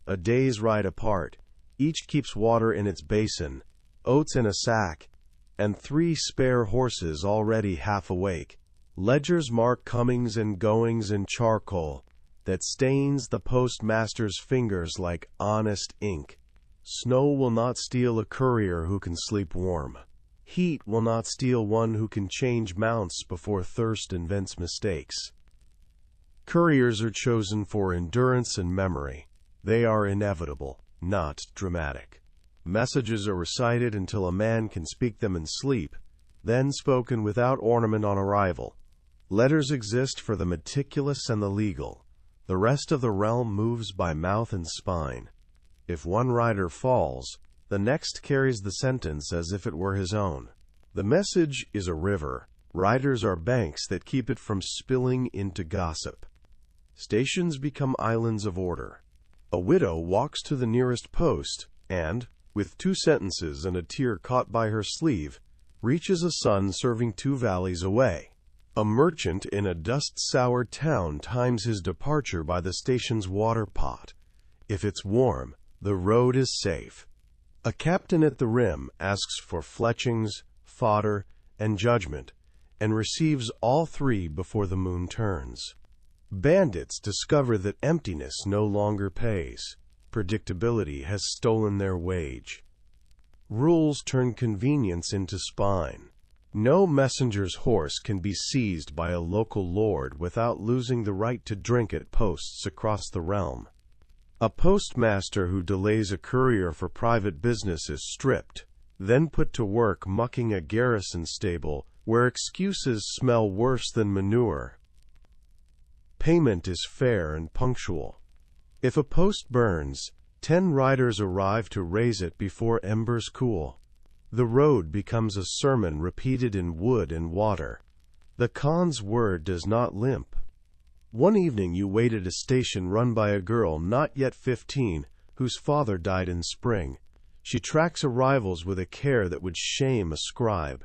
A day's ride apart, each keeps water in its basin, oats in a sack, and 3 spare horses already half awake. Ledgers mark comings and goings in charcoal that stains the postmaster's fingers like honest ink. Snow will not steal a courier who can sleep warm. Heat will not steal one who can change mounts before thirst invents mistakes. Couriers are chosen for endurance and memory. They are inevitable, not dramatic. Messages are recited until a man can speak them in sleep, then spoken without ornament on arrival. Letters exist for the meticulous and the legal. The rest of the realm moves by mouth and spine. If one rider falls, the next carries the sentence as if it were his own. The message is a river. Riders are banks that keep it from spilling into gossip. Stations become islands of order. A widow walks to the nearest post and, with 2 sentences and a tear caught by her sleeve, reaches a son serving 2 valleys away. A merchant in a dust-soured town times his departure by the station's water pot. If it's warm, the road is safe. A captain at the rim asks for fletchings, fodder, and judgment, and receives all 3 before the moon turns. Bandits discover that emptiness no longer pays. Predictability has stolen their wage. Rules turn convenience into spine. No messenger's horse can be seized by a local lord without losing the right to drink at posts across the realm. A postmaster who delays a courier for private business is stripped, then put to work mucking a garrison stable where excuses smell worse than manure. Payment is fair and punctual. If a post burns, 10 riders arrive to raise it before embers cool. The road becomes a sermon repeated in wood and water. The Khan's word does not limp. One evening you wait at a station run by a girl not yet 15, whose father died in spring. She tracks arrivals with a care that would shame a scribe.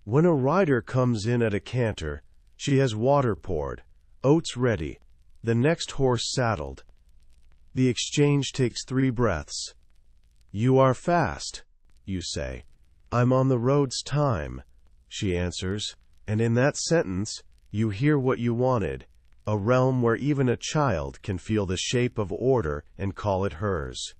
When a rider comes in at a canter, she has water poured, oats ready, the next horse saddled. The exchange takes 3 breaths. "You are fast," you say. "I'm on the road's time," she answers, and in that sentence, you hear what you wanted, a realm where even a child can feel the shape of order and call it hers.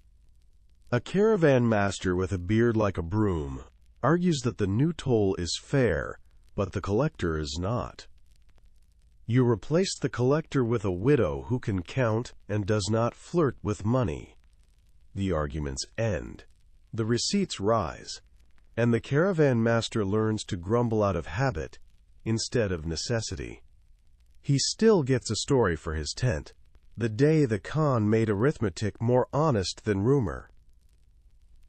A caravan master with a beard like a broom argues that the new toll is fair, but the collector is not. You replace the collector with a widow who can count and does not flirt with money. The arguments end. The receipts rise, and the caravan master learns to grumble out of habit instead of necessity. He still gets a story for his tent, the day the Khan made arithmetic more honest than rumor.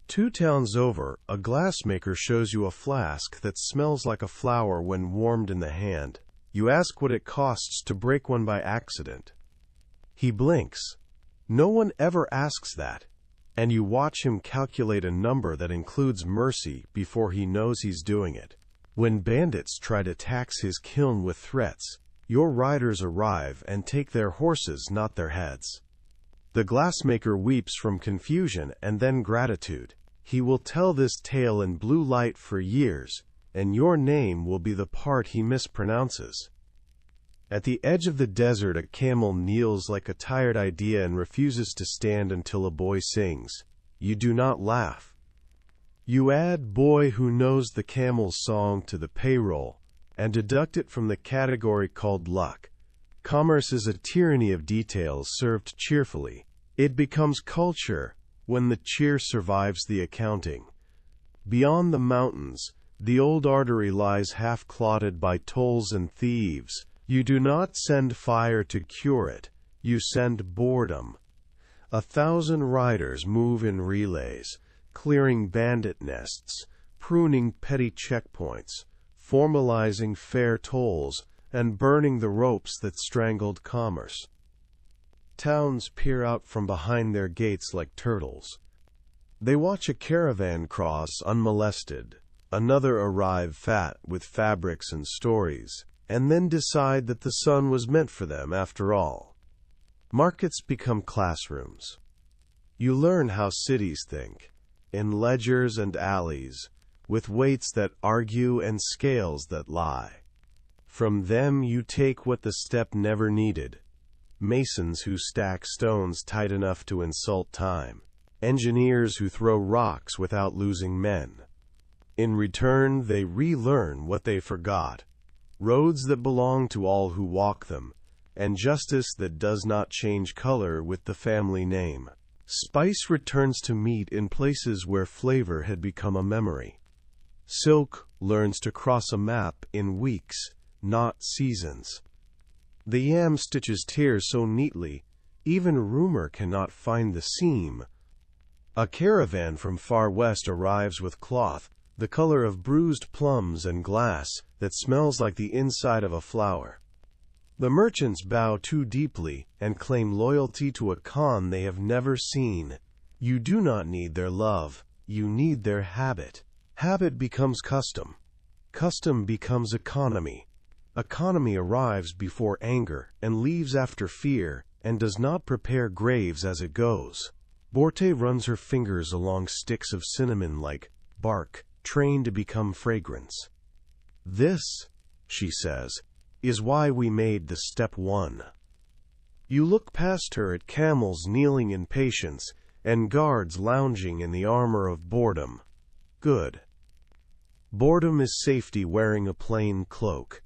2 towns over, a glassmaker shows you a flask that smells like a flower when warmed in the hand. You ask what it costs to break one by accident. He blinks. No one ever asks that, and you watch him calculate a number that includes mercy before he knows he's doing it. When bandits try to tax his kiln with threats, your riders arrive and take their horses, not their heads. The glassmaker weeps from confusion and then gratitude. He will tell this tale in blue light for years, and your name will be the part he mispronounces. At the edge of the desert, a camel kneels like a tired idea and refuses to stand until a boy sings. You do not laugh. You add "boy who knows the camel's song" to the payroll, and deduct it from the category called luck. Commerce is a tyranny of details served cheerfully. It becomes culture when the cheer survives the accounting. Beyond the mountains, the old artery lies half-clotted by tolls and thieves. You do not send fire to cure it, you send boredom. 1,000 riders move in relays, clearing bandit nests, pruning petty checkpoints, formalizing fair tolls, and burning the ropes that strangled commerce. Towns peer out from behind their gates like turtles. They watch a caravan cross unmolested, another arrive fat with fabrics and stories. and then decide that the sun was meant for them after all. Markets become classrooms. You learn how cities think, in ledgers and alleys, with weights that argue and scales that lie. From them you take what the steppe never needed: masons who stack stones tight enough to insult time, engineers who throw rocks without losing men. In return, they relearn what they forgot: roads that belong to all who walk them, and justice that does not change color with the family name. Spice returns to meat in places where flavor had become a memory. Silk learns to cross a map in weeks, not seasons. The yam stitches tears so neatly, even rumor cannot find the seam. A caravan from far west arrives with cloth, the color of bruised plums and glass, that smells like the inside of a flower. The merchants bow too deeply and claim loyalty to a Khan they have never seen. You do not need their love, you need their habit. Habit becomes custom. Custom becomes economy. Economy arrives before anger and leaves after fear, and does not prepare graves as it goes. Borte runs her fingers along sticks of cinnamon like bark, trained to become fragrance. "This," she says, "is why we made the step one." You look past her at camels kneeling in patience and guards lounging in the armor of boredom. Good. Boredom is safety wearing a plain cloak.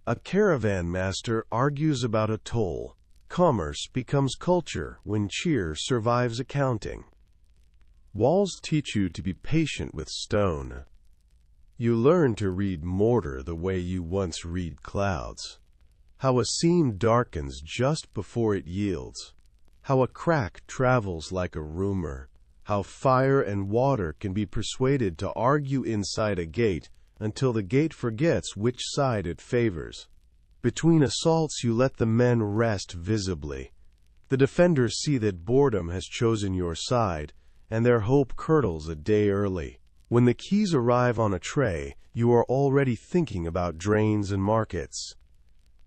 A caravan master argues about a toll. Commerce becomes culture when cheer survives accounting. Walls teach you to be patient with stone. You learn to read mortar the way you once read clouds. How a seam darkens just before it yields. How a crack travels like a rumor. How fire and water can be persuaded to argue inside a gate until the gate forgets which side it favors. Between assaults you let the men rest visibly. The defenders see that boredom has chosen your side, and their hope curdles a day early. When the keys arrive on a tray, you are already thinking about drains and markets.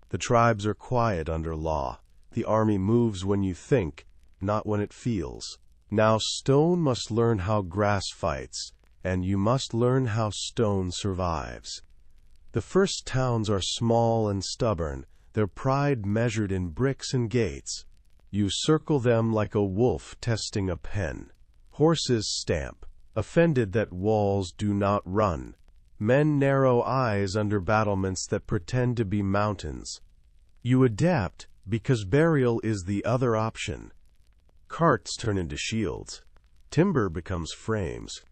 The tribes are quiet under law. The army moves when you think, not when it feels. Now stone must learn how grass fights, and you must learn how stone survives. The first towns are small and stubborn, their pride measured in bricks and gates. You circle them like a wolf testing a pen. Horses stamp, offended that walls do not run. Men narrow eyes under battlements that pretend to be mountains. You adapt because burial is the other option. Carts turn into shields. Timber becomes frames.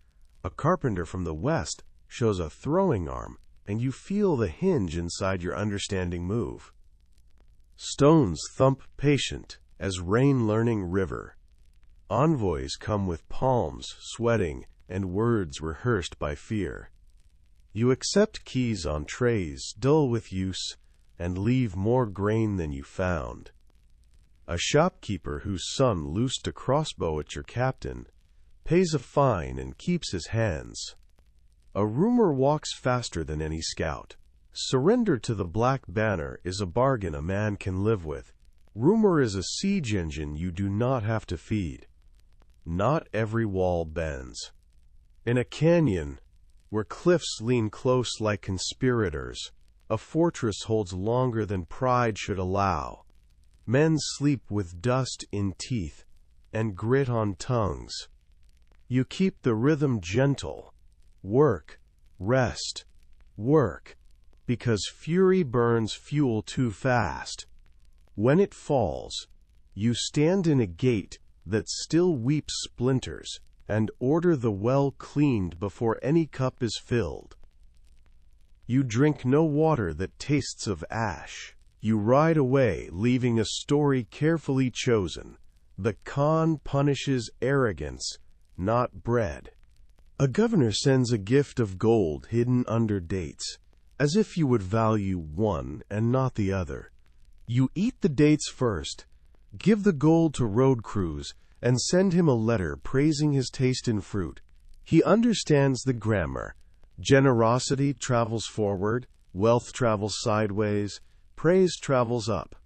A carpenter from the west shows a throwing arm, and you feel the hinge inside your understanding move. Stones thump patient as rain-learning river. Envoys come with palms sweating and words rehearsed by fear. You accept keys on trays dull with use and leave more grain than you found. A shopkeeper whose son loosed a crossbow at your captain pays a fine and keeps his hands. A rumor walks faster than any scout. Surrender to the black banner is a bargain a man can live with. Rumor is a siege engine you do not have to feed. Not every wall bends. In a canyon, where cliffs lean close like conspirators, a fortress holds longer than pride should allow. Men sleep with dust in teeth and grit on tongues. You keep the rhythm gentle. Work, rest, work, because fury burns fuel too fast. When it falls, you stand in a gate that still weeps splinters and order the well cleaned before any cup is filled. You drink no water that tastes of ash. You ride away, leaving a story carefully chosen. The Khan punishes arrogance, not bread. A governor sends a gift of gold hidden under dates, as if you would value one and not the other. You eat the dates first, give the gold to road crews, and send him a letter praising his taste in fruit. He understands the grammar. Generosity travels forward, Wealth travels sideways, praise travels up.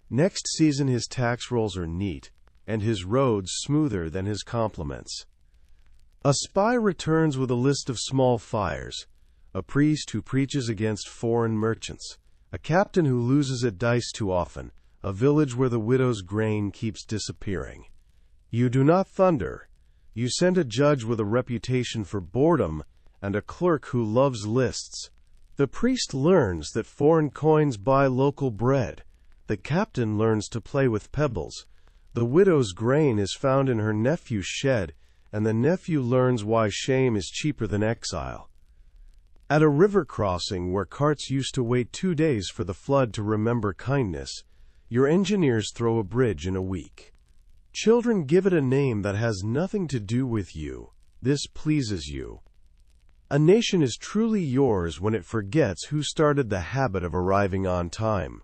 Next season his tax rolls are neat, and his roads smoother than his compliments. A spy returns with a list of small fires, a priest who preaches against foreign merchants, a captain who loses at dice too often, a village where the widow's grain keeps disappearing. You do not thunder. You send a judge with a reputation for boredom and a clerk who loves lists. The priest learns that foreign coins buy local bread. The captain learns to play with pebbles. The widow's grain is found in her nephew's shed, and the nephew learns why shame is cheaper than exile. At a river crossing where carts used to wait 2 days for the flood to remember kindness, your engineers throw a bridge in a week. Children give it a name that has nothing to do with you. This pleases you. A nation is truly yours when it forgets who started the habit of arriving on time.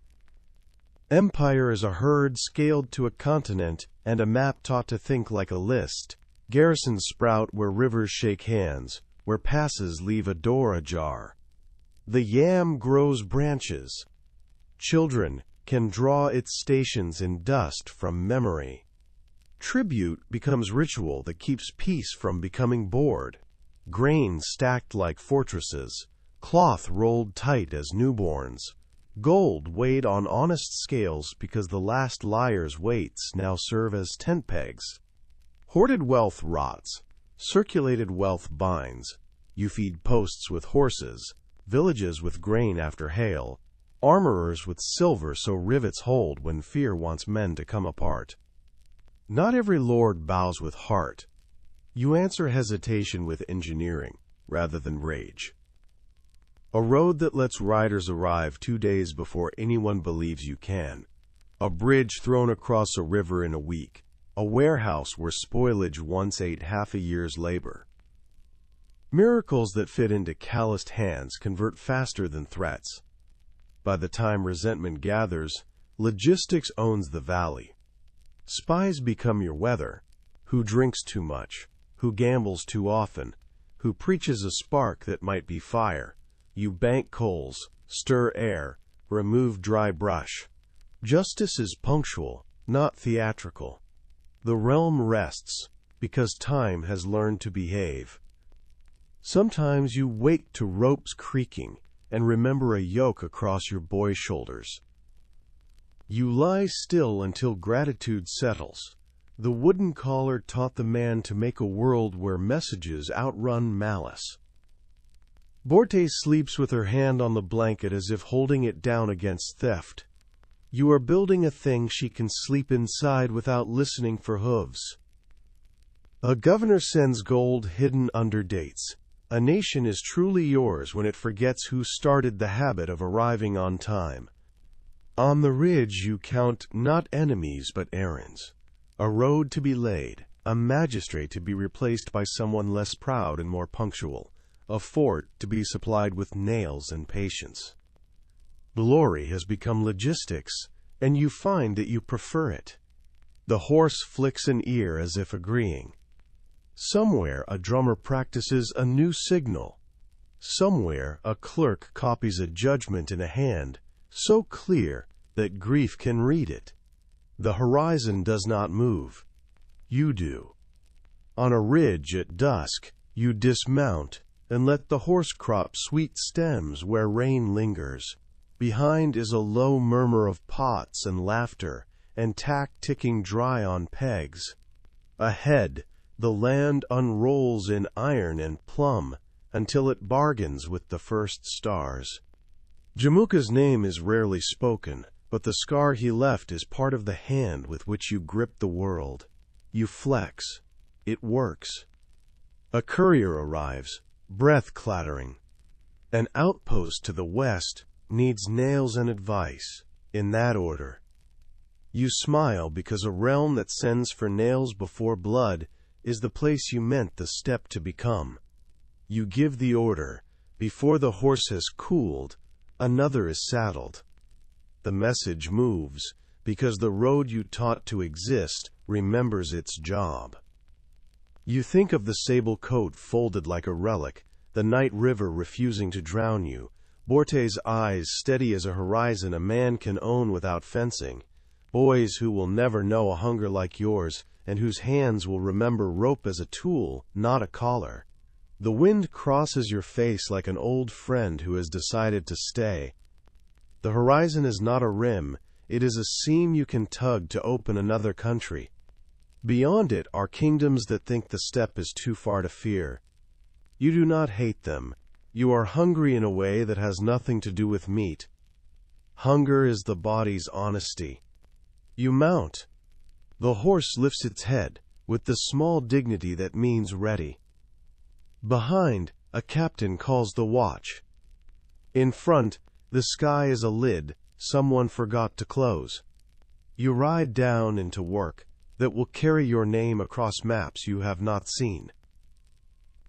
Empire is a herd scaled to a continent and a map taught to think like a list. Garrisons sprout where rivers shake hands, where passes leave a door ajar. The yam grows branches. Children can draw its stations in dust from memory. Tribute becomes ritual that keeps peace from becoming bored. Grain stacked like fortresses, cloth rolled tight as newborns, gold weighed on honest scales because the last liar's weights now serve as tent pegs. Hoarded wealth rots, circulated wealth binds. You feed posts with horses, villages with grain after hail, armorers with silver so rivets hold when fear wants men to come apart. Not every lord bows with heart. You answer hesitation with engineering rather than rage. A road that lets riders arrive 2 days before anyone believes you can. A bridge thrown across a river in a week. A warehouse where spoilage once ate half a year's labor. Miracles that fit into calloused hands convert faster than threats. By the time resentment gathers, logistics owns the valley. Spies become your weather. Who drinks too much? Who gambles too often? Who preaches a spark that might be fire? You bank coals, stir air, remove dry brush. Justice is punctual, not theatrical. The realm rests because time has learned to behave. Sometimes you wake to ropes creaking and remember a yoke across your boy's shoulders. You lie still until gratitude settles. The wooden collar taught the man to make a world where messages outrun malice. Borte sleeps with her hand on the blanket as if holding it down against theft. You are building a thing she can sleep inside without listening for hooves. A governor sends gold hidden under dates. A nation is truly yours when it forgets who started the habit of arriving on time. On the ridge you count not enemies but errands. A road to be laid, a magistrate to be replaced by someone less proud and more punctual, a fort to be supplied with nails and patience. Glory has become logistics, and you find that you prefer it. The horse flicks an ear as if agreeing. Somewhere a drummer practices a new signal. Somewhere a clerk copies a judgment in a hand, so clear that grief can read it. The horizon does not move. You do. On a ridge at dusk, you dismount and let the horse crop sweet stems where rain lingers. Behind is a low murmur of pots and laughter and tack ticking dry on pegs. Ahead, the land unrolls in iron and plum until it bargains with the first stars. Jamuka's name is rarely spoken, but the scar he left is part of the hand with which you grip the world. You flex. It works. A courier arrives, breath clattering. An outpost to the west needs nails and advice, in that order. You smile because a realm that sends for nails before blood is the place you meant the step to become. You give the order. Before the horse has cooled, another is saddled. The message moves because the road you taught to exist remembers its job. You think of the sable coat folded like a relic, the night river refusing to drown you, Borte's eyes steady as a horizon a man can own without fencing. Boys who will never know a hunger like yours, and whose hands will remember rope as a tool, not a collar. The wind crosses your face like an old friend who has decided to stay. The horizon is not a rim, it is a seam you can tug to open another country. Beyond it are kingdoms that think the steppe is too far to fear. You do not hate them. You are hungry in a way that has nothing to do with meat. Hunger is the body's honesty. You mount. The horse lifts its head, with the small dignity that means ready. Behind, a captain calls the watch. In front, the sky is a lid someone forgot to close. You ride down into work that will carry your name across maps you have not seen.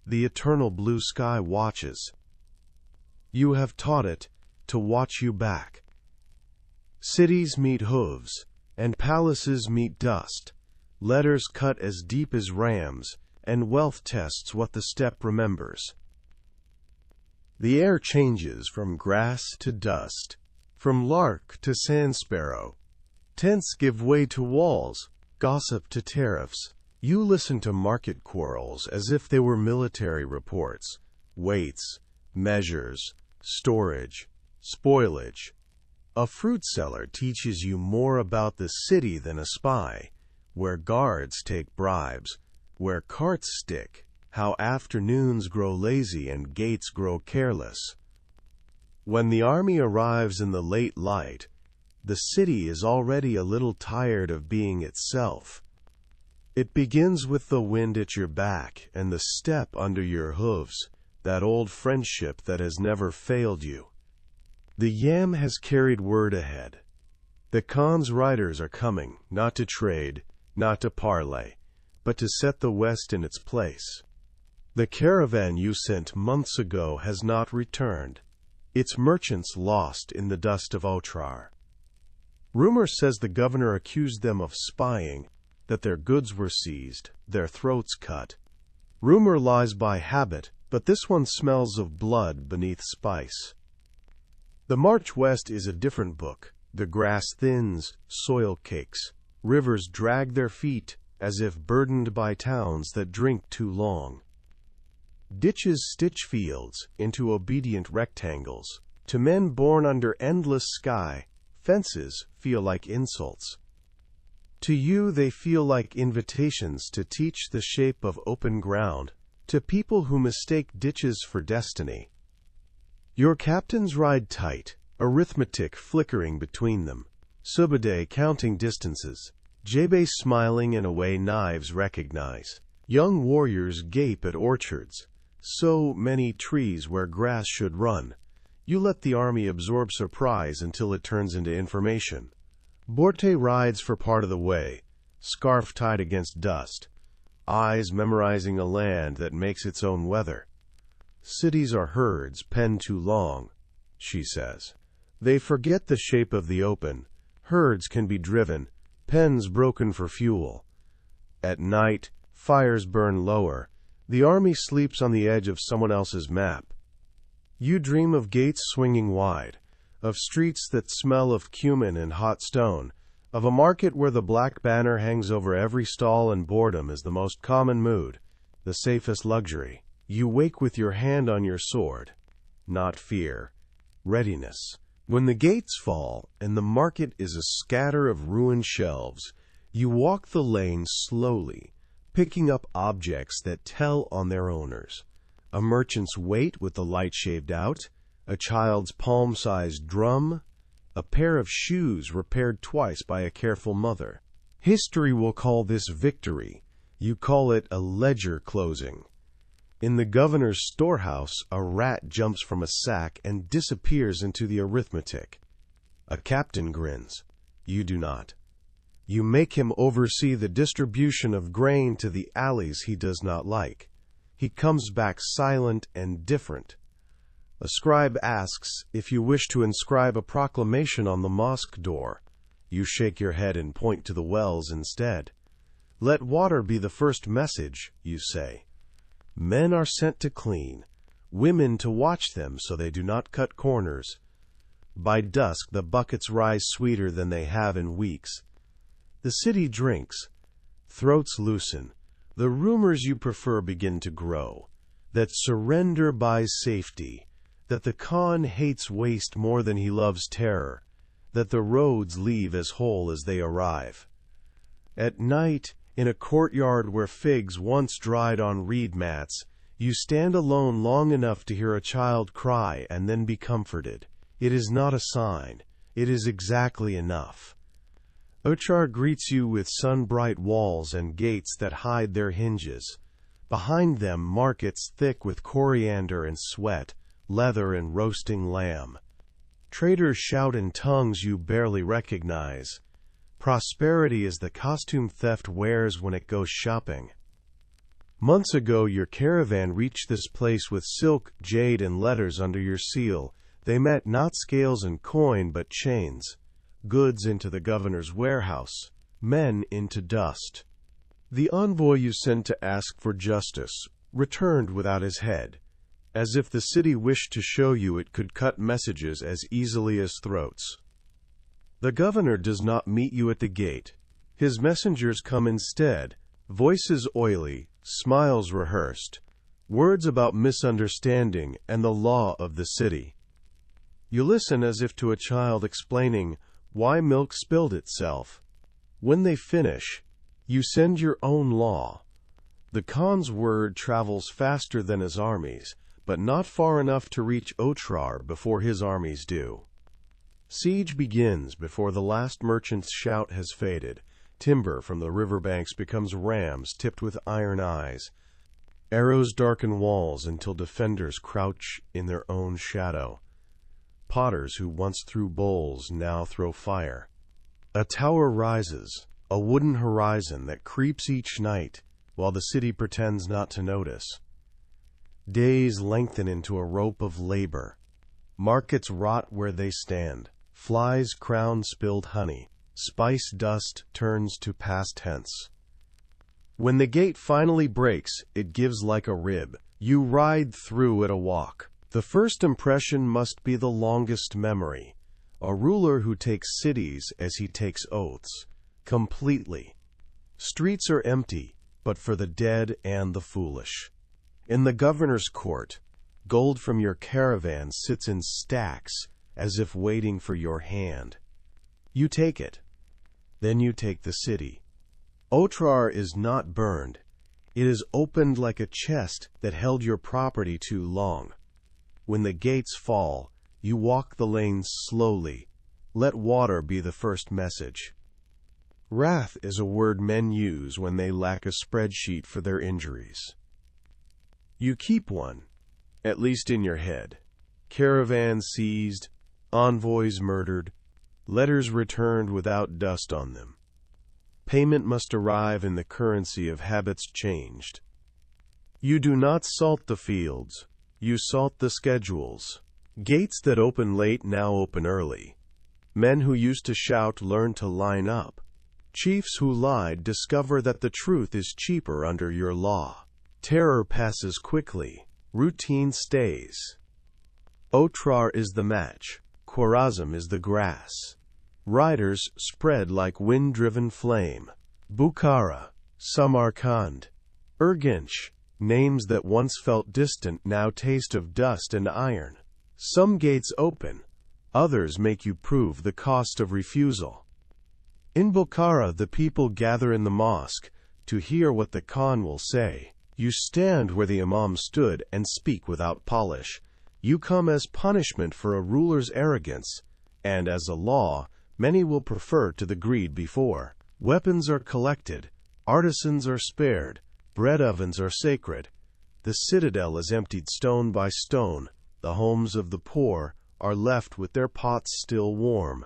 The eternal blue sky watches. You have taught it to watch you back. Cities meet hooves, and palaces meet dust. Letters cut as deep as rams, and wealth tests what the steppe remembers. The air changes from grass to dust, from lark to sand sparrow. Tents give way to walls, gossip to tariffs. You listen to market quarrels as if they were military reports, weights, measures, storage, spoilage. A fruit seller teaches you more about the city than a spy, where guards take bribes, where carts stick, how afternoons grow lazy and gates grow careless. When the army arrives in the late light, the city is already a little tired of being itself. It begins with the wind at your back and the steppe under your hooves, that old friendship that has never failed you. The yam has carried word ahead. The Khan's riders are coming, not to trade, not to parley, but to set the West in its place. The caravan you sent months ago has not returned, its merchants lost in the dust of Otrar. Rumor says the governor accused them of spying, that their goods were seized, their throats cut. Rumor lies by habit, but this one smells of blood beneath spice. The march west is a different book. The grass thins, soil cakes, rivers drag their feet, as if burdened by towns that drink too long. Ditches stitch fields into obedient rectangles. To men born under endless sky, fences feel like insults. To you they feel like invitations to teach the shape of open ground, to people who mistake ditches for destiny. Your captains ride tight, arithmetic flickering between them, Subade counting distances, Jebe smiling in a way knives recognize. Young warriors gape at orchards, so many trees where grass should run. You let the army absorb surprise until it turns into information. Borte rides for part of the way, scarf tied against dust, eyes memorizing a land that makes its own weather. Cities are herds penned too long, she says. They forget the shape of the open. Herds can be driven, pens broken for fuel. At night, fires burn lower. The army sleeps on the edge of someone else's map. You dream of gates swinging wide, of streets that smell of cumin and hot stone, of a market where the black banner hangs over every stall and boredom is the most common mood, the safest luxury. You wake with your hand on your sword. Not fear. Readiness. When the gates fall and the market is a scatter of ruined shelves, you walk the lane slowly, picking up objects that tell on their owners. A merchant's weight with the light shaved out, a child's palm-sized drum, a pair of shoes repaired twice by a careful mother. History will call this victory. You call it a ledger closing. In the governor's storehouse, a rat jumps from a sack and disappears into the arithmetic. A captain grins. You do not. You make him oversee the distribution of grain to the alleys he does not like. He comes back silent and different. A scribe asks if you wish to inscribe a proclamation on the mosque door. You shake your head and point to the wells instead. Let water be the first message, you say. Men are sent to clean. women to watch them so they do not cut corners. By dusk the buckets rise sweeter than they have in weeks. The city drinks. Throats loosen. The rumors you prefer begin to grow. That surrender buys safety. That the Khan hates waste more than he loves terror. That the roads leave as whole as they arrive. At night, in a courtyard where figs once dried on reed mats, you stand alone long enough to hear a child cry and then be comforted. It is not a sign. It is exactly enough. Ochar greets you with sun-bright walls and gates that hide their hinges. Behind them, markets thick with coriander and sweat, leather and roasting lamb. Traders shout in tongues you barely recognize. Prosperity is the costume theft wears when it goes shopping. Months ago, your caravan reached this place with silk, jade, and letters under your seal. They met not scales and coin, but chains. Goods into the governor's warehouse, men into dust. The envoy you sent to ask for justice returned without his head, as if the city wished to show you it could cut messages as easily as throats. The governor does not meet you at the gate. His messengers come instead, voices oily, smiles rehearsed, words about misunderstanding and the law of the city. You listen as if to a child explaining why milk spilled itself. When they finish, you send your own law. The Khan's word travels faster than his armies, but not far enough to reach Otrar before his armies do. Siege begins before the last merchant's shout has faded. Timber from the riverbanks becomes rams tipped with iron eyes. Arrows darken walls until defenders crouch in their own shadow. Potters who once threw bowls now throw fire. A tower rises, a wooden horizon that creeps each night, while the city pretends not to notice. Days lengthen into a rope of labor. Markets rot where they stand. Flies crown spilled honey. Spice dust turns to past tense. When the gate finally breaks, it gives like a rib. You ride through at a walk. The first impression must be the longest memory. A ruler who takes cities as he takes oaths. Completely. Streets are empty, but for the dead and the foolish. In the governor's court, gold from your caravan sits in stacks, as if waiting for your hand. You take it. Then you take the city. Otrar is not burned. It is opened like a chest that held your property too long. When the gates fall, you walk the lanes slowly. Let water be the first message. Wrath is a word men use when they lack a spreadsheet for their injuries. You keep one, at least in your head. Caravans seized, envoys murdered, letters returned without dust on them. Payment must arrive in the currency of habits changed. You do not salt the fields, you salt the schedules. Gates that open late now open early. Men who used to shout learn to line up. Chiefs who lied discover that the truth is cheaper under your law. Terror passes quickly. Routine stays. Otrar is the match. Khwarazm is the grass. Riders spread like wind-driven flame. Bukhara, Samarkand, Urgench, names that once felt distant now taste of dust and iron. Some gates open, others make you prove the cost of refusal. In Bukhara, the people gather in the mosque to hear what the Khan will say. You stand where the Imam stood and speak without polish. You come as punishment for a ruler's arrogance, and as a law, many will prefer to the greed before. Weapons are collected, artisans are spared, bread ovens are sacred. The citadel is emptied stone by stone. The homes of the poor are left with their pots still warm.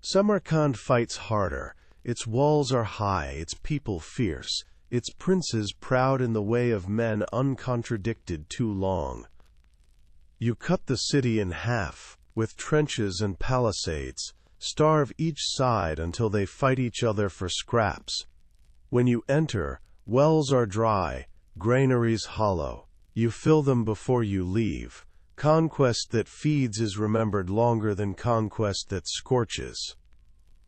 Samarkand fights harder. Its walls are high, its people fierce, its princes proud in the way of men uncontradicted too long. You cut the city in half, with trenches and palisades, starve each side until they fight each other for scraps. When you enter, wells are dry, granaries hollow. You fill them before you leave. Conquest that feeds is remembered longer than conquest that scorches.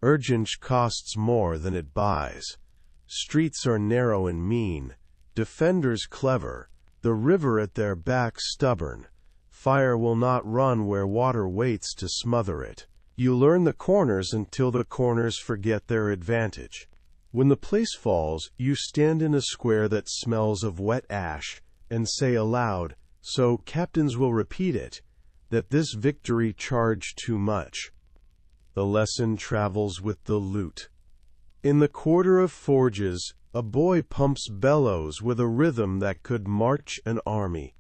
Urgence costs more than it buys. Streets are narrow and mean, defenders clever, the river at their back stubborn. Fire will not run where water waits to smother it. You learn the corners until the corners forget their advantage. When the place falls, you stand in a square that smells of wet ash, and say aloud, so captains will repeat it, that this victory charged too much. The lesson travels with the loot. In the quarter of forges, a boy pumps bellows with a rhythm that could march an army.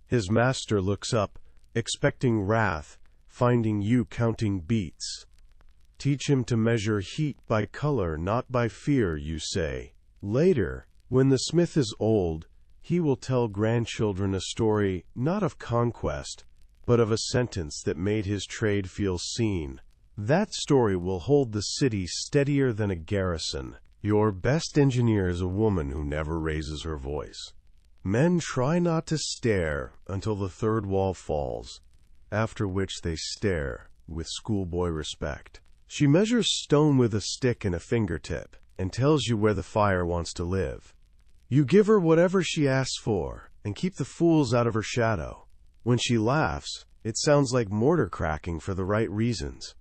His master looks up, expecting wrath, finding you counting beats. Teach him to measure heat by color, not by fear, you say. Later, when the smith is old, he will tell grandchildren a story not of conquest, but of a sentence that made his trade feel seen. That story will hold the city steadier than a garrison. Your best engineer is a woman who never raises her voice. Men try not to stare until the third wall falls, after which they stare with schoolboy respect. She measures stone with a stick and a fingertip, and tells you where the fire wants to live. You give her whatever she asks for, and keep the fools out of her shadow. When she laughs, it sounds like mortar cracking for the right reasons.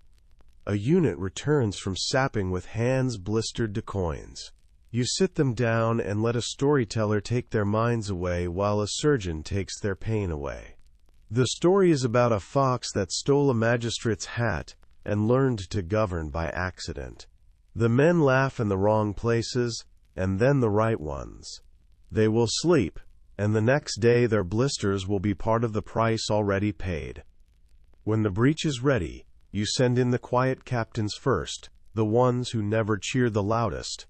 A unit returns from sapping with hands blistered to coins. You sit them down and let a storyteller take their minds away while a surgeon takes their pain away. The story is about a fox that stole a magistrate's hat and learned to govern by accident. The men laugh in the wrong places, and then the right ones. They will sleep, and the next day their blisters will be part of the price already paid. When the breach is ready, you send in the quiet captains first, the ones who never cheer the loudest.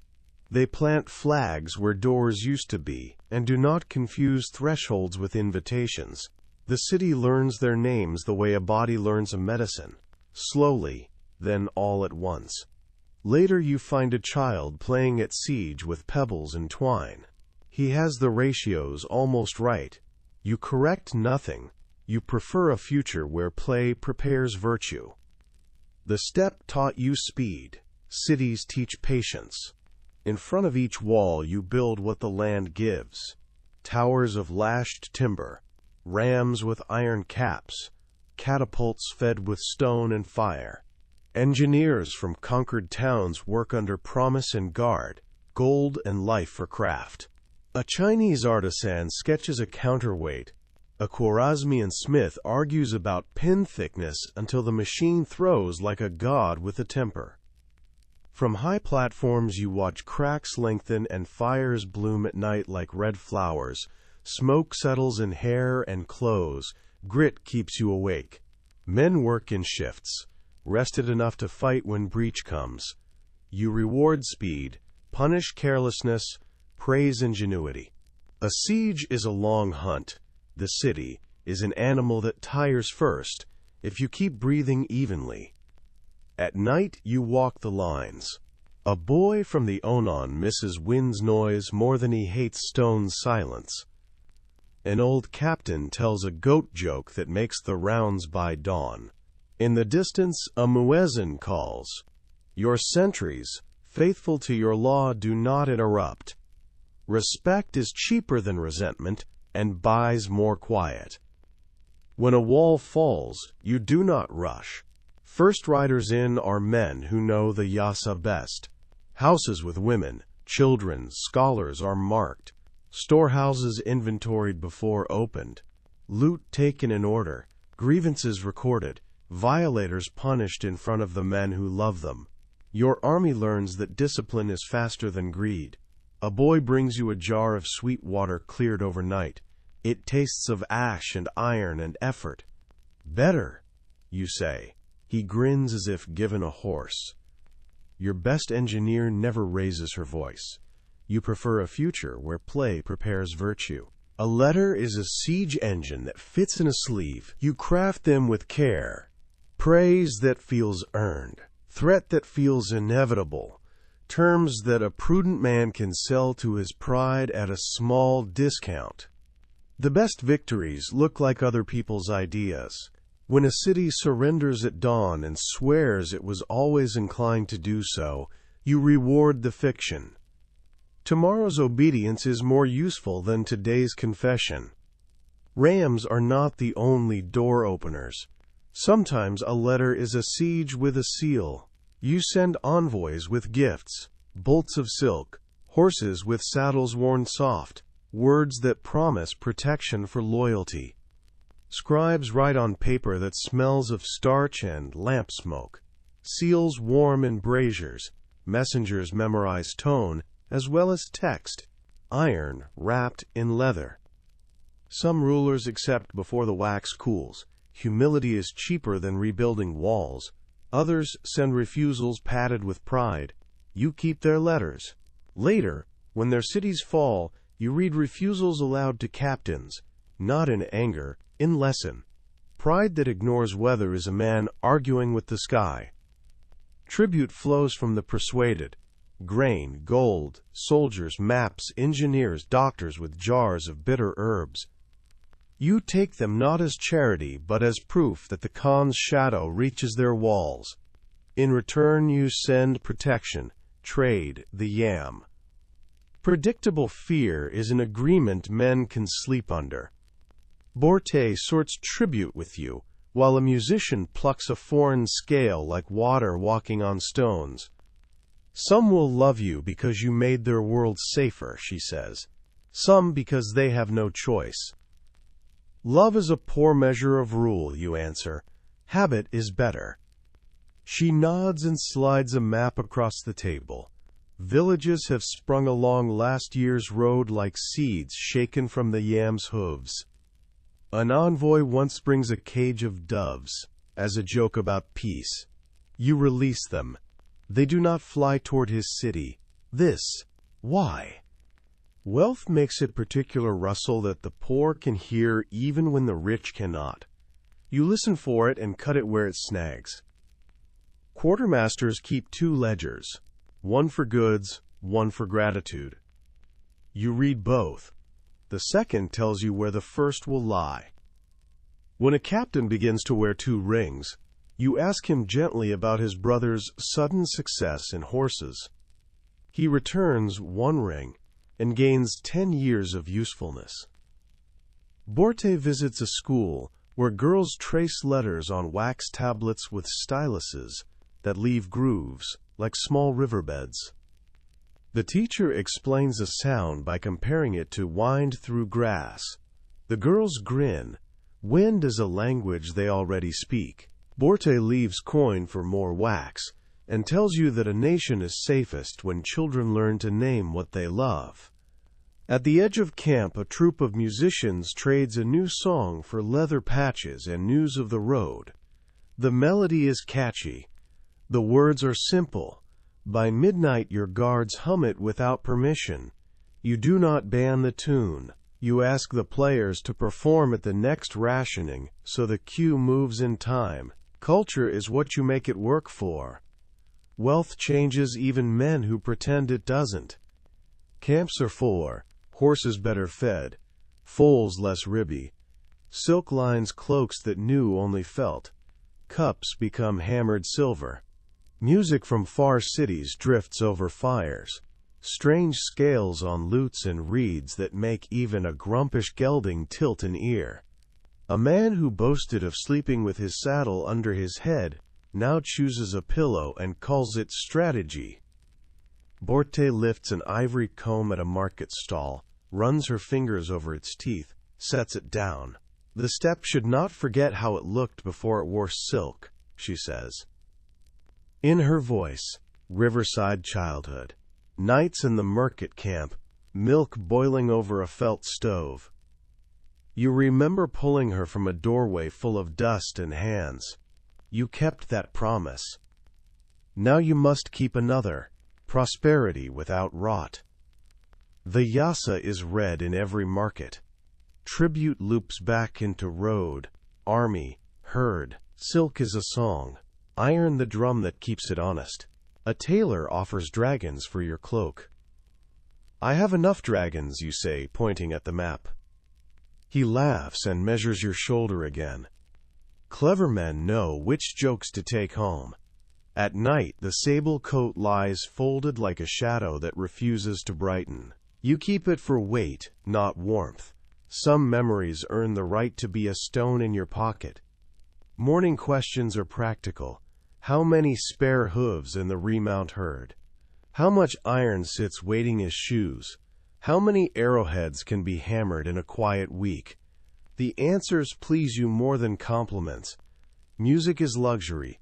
They plant flags where doors used to be, and do not confuse thresholds with invitations. The city learns their names the way a body learns a medicine, slowly, then all at once. Later you find a child playing at siege with pebbles and twine. He has the ratios almost right. You correct nothing. You prefer a future where play prepares virtue. The steppe taught you speed. Cities teach patience. In front of each wall you build what the land gives. Towers of lashed timber, rams with iron caps, catapults fed with stone and fire. Engineers from conquered towns work under promise and guard, gold and life for craft. A Chinese artisan sketches a counterweight. A Khwarezmian smith argues about pin thickness until the machine throws like a god with a temper. From high platforms you watch cracks lengthen and fires bloom at night like red flowers. Smoke settles in hair and clothes. Grit keeps you awake. Men work in shifts, rested enough to fight when breach comes. You reward speed, punish carelessness, praise ingenuity. A siege is a long hunt. The city is an animal that tires first, if you keep breathing evenly. At night you walk the lines. A boy from the Onan misses wind's noise more than he hates stone's silence. An old captain tells a goat joke that makes the rounds by dawn. In the distance, a muezzin calls. Your sentries, faithful to your law, do not interrupt. Respect is cheaper than resentment and buys more quiet. When a wall falls, you do not rush. First riders in are men who know the yasa best. Houses with women, children, scholars are marked. Storehouses inventoried before opened. Loot taken in order. Grievances recorded. Violators punished in front of the men who love them. Your army learns that discipline is faster than greed. A boy brings you a jar of sweet water cleared overnight. It tastes of ash and iron and effort. Better, you say. He grins as if given a horse. Your best engineer never raises her voice. You prefer a future where play prepares virtue. A letter is a siege engine that fits in a sleeve. You craft them with care. Praise that feels earned. Threat that feels inevitable. Terms that a prudent man can sell to his pride at a small discount. The best victories look like other people's ideas. When a city surrenders at dawn and swears it was always inclined to do so, you reward the fiction. Tomorrow's obedience is more useful than today's confession. Rams are not the only door openers. Sometimes a letter is a siege with a seal. You send envoys with gifts, bolts of silk, horses with saddles worn soft, words that promise protection for loyalty. Scribes write on paper that smells of starch and lamp smoke. Seals warm in braziers. Messengers memorize tone as well as text. Iron wrapped in leather. Some rulers accept before the wax cools. Humility is cheaper than rebuilding walls. Others send refusals padded with pride. You keep their letters. Later, when their cities fall, you read refusals aloud to captains, not in anger, in lesson. Pride that ignores weather is a man arguing with the sky. Tribute flows from the persuaded. Grain, gold, soldiers, maps, engineers, doctors with jars of bitter herbs. You take them not as charity, but as proof that the Khan's shadow reaches their walls. In return you send protection, trade, the yam. Predictable fear is an agreement men can sleep under. Borte sorts tribute with you, while a musician plucks a foreign scale like water walking on stones. Some will love you because you made their world safer, she says. Some because they have no choice. Love is a poor measure of rule, you answer. Habit is better. She nods and slides a map across the table. Villages have sprung along last year's road like seeds shaken from the yam's hooves. An envoy once brings a cage of doves, as a joke about peace. You release them. They do not fly toward his city. Why? Wealth makes a particular rustle that the poor can hear even when the rich cannot. You listen for it and cut it where it snags. Quartermasters keep 2 ledgers, one for goods, one for gratitude. You read both. The second tells you where the first will lie. When a captain begins to wear 2 rings, you ask him gently about his brother's sudden success in horses. He returns 1 ring and gains 10 years of usefulness. Borte visits a school where girls trace letters on wax tablets with styluses that leave grooves like small riverbeds. The teacher explains a sound by comparing it to wind through grass. The girls grin. Wind is a language they already speak. Borte leaves coin for more wax and tells you that a nation is safest when children learn to name what they love. At the edge of camp, a troupe of musicians trades a new song for leather patches and news of the road. The melody is catchy. The words are simple. By midnight your guards hum it without permission. You do not ban the tune. You ask the players to perform at the next rationing so the queue moves in time. Culture is what you make it work for. Wealth changes even men who pretend it doesn't. Camps are fuller, horses better fed, foals less ribby, silk lines cloaks that knew only felt, cups become hammered silver. Music from far cities drifts over fires, strange scales on lutes and reeds that make even a grumpish gelding tilt an ear. A man who boasted of sleeping with his saddle under his head now chooses a pillow and calls it strategy. Borte lifts an ivory comb at a market stall, runs her fingers over its teeth, sets it down. The steppe should not forget how it looked before it wore silk, she says. In her voice, riverside childhood. Nights in the market camp, milk boiling over a felt stove. You remember pulling her from a doorway full of dust and hands. You kept that promise. Now you must keep another, prosperity without rot. The yasa is read in every market. Tribute loops back into road, army, herd. Silk is a song. Iron the drum that keeps it honest. A tailor offers dragons for your cloak. I have enough dragons, you say, pointing at the map. He laughs and measures your shoulder again. Clever men know which jokes to take home. At night, the sable coat lies folded like a shadow that refuses to brighten. You keep it for weight, not warmth. Some memories earn the right to be a stone in your pocket. Morning questions are practical. How many spare hooves in the remount herd? How much iron sits waiting as shoes? How many arrowheads can be hammered in a quiet week? The answers please you more than compliments. Music is luxury.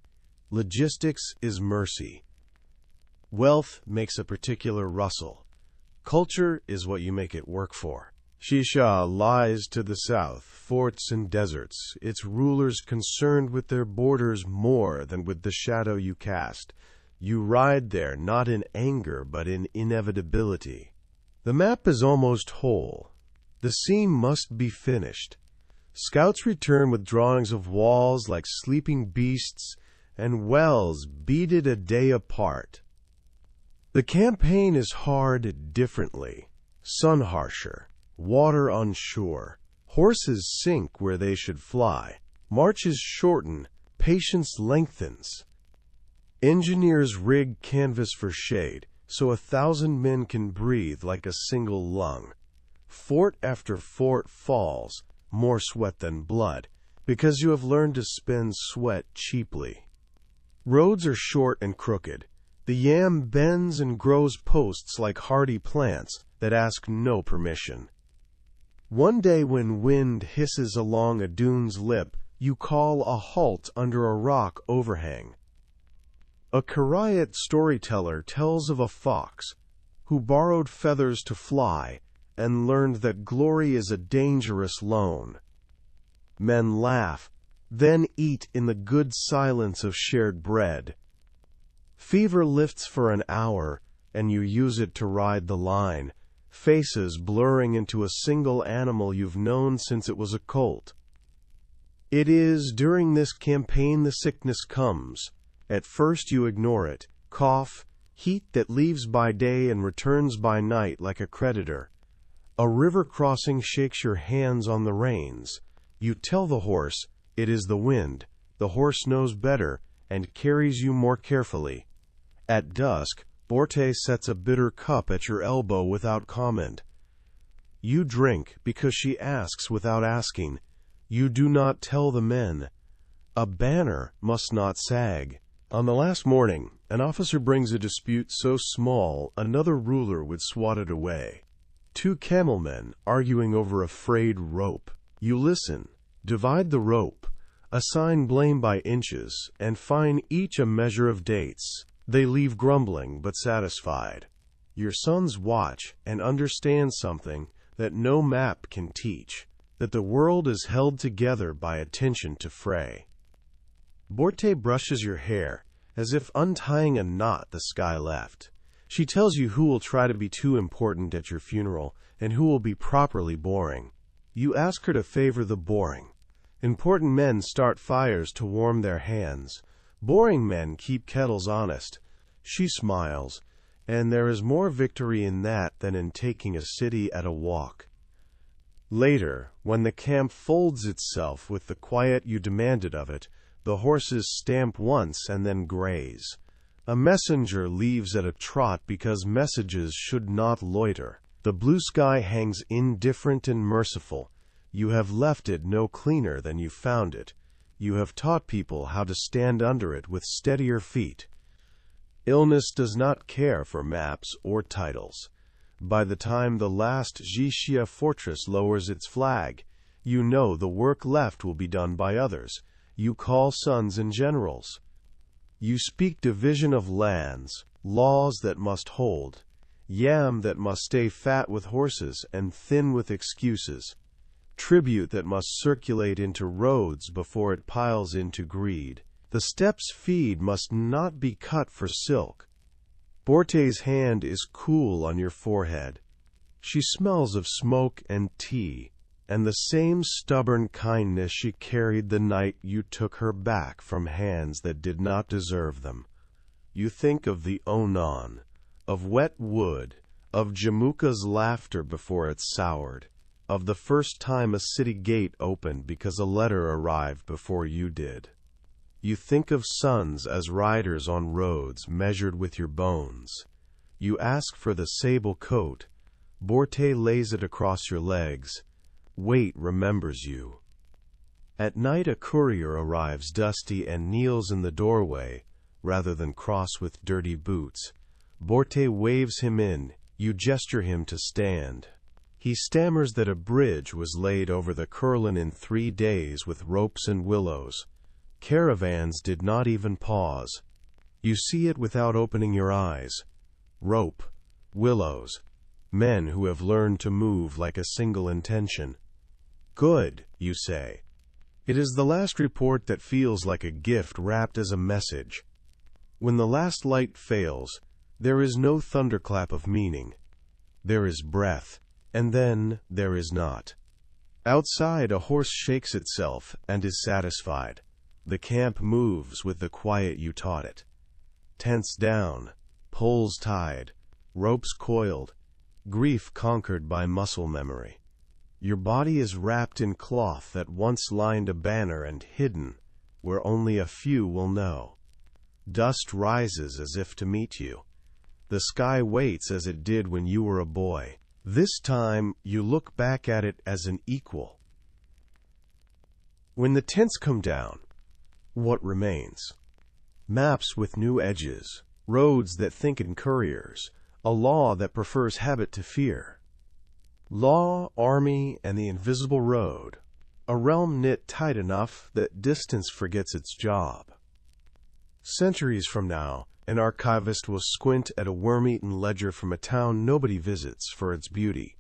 Logistics is mercy. Wealth makes a particular rustle. Culture is what you make it work for. Shisha lies to the south, forts and deserts, its rulers concerned with their borders more than with the shadow you cast. You ride there not in anger but in inevitability. The map is almost whole. The seam must be finished. Scouts return with drawings of walls like sleeping beasts and wells beaded a day apart. The campaign is hard differently. Sun harsher, water unsure, horses sink where they should fly, marches shorten, patience lengthens. Engineers rig canvas for shade, so 1,000 men can breathe like a single lung. Fort after fort falls, more sweat than blood, because you have learned to spend sweat cheaply. Roads are short and crooked. The yam bends and grows posts like hardy plants that ask no permission. One day when wind hisses along a dune's lip, you call a halt under a rock overhang. A Kariat storyteller tells of a fox who borrowed feathers to fly and learned that glory is a dangerous loan. Men laugh, then eat in the good silence of shared bread. Fever lifts for an hour, and you use it to ride the line, faces blurring into a single animal you've known since it was a colt. It is during this campaign the sickness comes. At first you ignore it, cough, heat that leaves by day and returns by night like a creditor. A river crossing shakes your hands on the reins. You tell the horse, it is the wind. The horse knows better and carries you more carefully. At dusk, Borte sets a bitter cup at your elbow without comment. You drink because she asks without asking. You do not tell the men. A banner must not sag. On the last morning, an officer brings a dispute so small another ruler would swat it away. Two camelmen arguing over a frayed rope. You listen, divide the rope, assign blame by inches, and fine each a measure of dates. They leave grumbling but satisfied. Your sons watch and understand something that no map can teach, that the world is held together by attention to fray. Borte brushes your hair, as if untying a knot the sky left. She tells you who will try to be too important at your funeral and who will be properly boring. You ask her to favor the boring. Important men start fires to warm their hands. Boring men keep kettles honest. She smiles, and there is more victory in that than in taking a city at a walk. Later, when the camp folds itself with the quiet you demanded of it, the horses stamp once and then graze. A messenger leaves at a trot because messages should not loiter. The blue sky hangs indifferent and merciful. You have left it no cleaner than you found it. You have taught people how to stand under it with steadier feet. Illness does not care for maps or titles. By the time the last Jixia fortress lowers its flag, you know the work left will be done by others. You call sons and generals. You speak division of lands, laws that must hold, yam that must stay fat with horses and thin with excuses, tribute that must circulate into roads before it piles into greed. The steppes' feed must not be cut for silk. Borte's hand is cool on your forehead. She smells of smoke and tea, and the same stubborn kindness she carried the night you took her back from hands that did not deserve them. You think of the Onan, of wet wood, of Jamuka's laughter before it soured. of the first time a city gate opened because a letter arrived before you did. You think of sons as riders on roads measured with your bones. You ask for the sable coat. Borte lays it across your legs. Weight remembers you. At night a courier arrives dusty and kneels in the doorway, rather than cross with dirty boots. Borte waves him in. You gesture him to stand. He stammers that a bridge was laid over the Curlin in 3 days with ropes and willows. Caravans did not even pause. You see it without opening your eyes. Rope, willows, men who have learned to move like a single intention. Good, you say. It is the last report that feels like a gift wrapped as a message. When the last light fails, there is no thunderclap of meaning. There is breath, and then there is not. Outside, a horse shakes itself and is satisfied. The camp moves with the quiet you taught it. Tents down, poles tied, ropes coiled, grief conquered by muscle memory. Your body is wrapped in cloth that once lined a banner and hidden, where only a few will know. Dust rises as if to meet you. The sky waits as it did when you were a boy. This time, you look back at it as an equal. When the tents come down, what remains? Maps with new edges, roads that think in couriers, a law that prefers habit to fear. Law, army, and the invisible road, a realm knit tight enough that distance forgets its job. Centuries from now, an archivist will squint at a worm-eaten ledger from a town nobody visits for its beauty.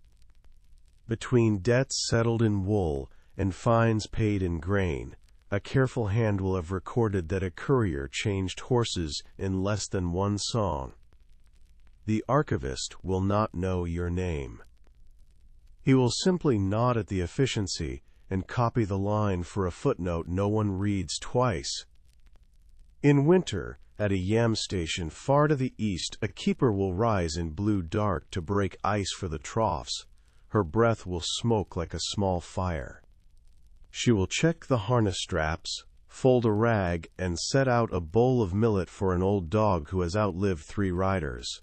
Between debts settled in wool and fines paid in grain, a careful hand will have recorded that a courier changed horses in less than one song. The archivist will not know your name. He will simply nod at the efficiency and copy the line for a footnote no one reads twice. In winter, at a yam station far to the east, a keeper will rise in blue dark to break ice for the troughs. Her breath will smoke like a small fire. She will check the harness straps, fold a rag, and set out a bowl of millet for an old dog who has outlived 3 riders.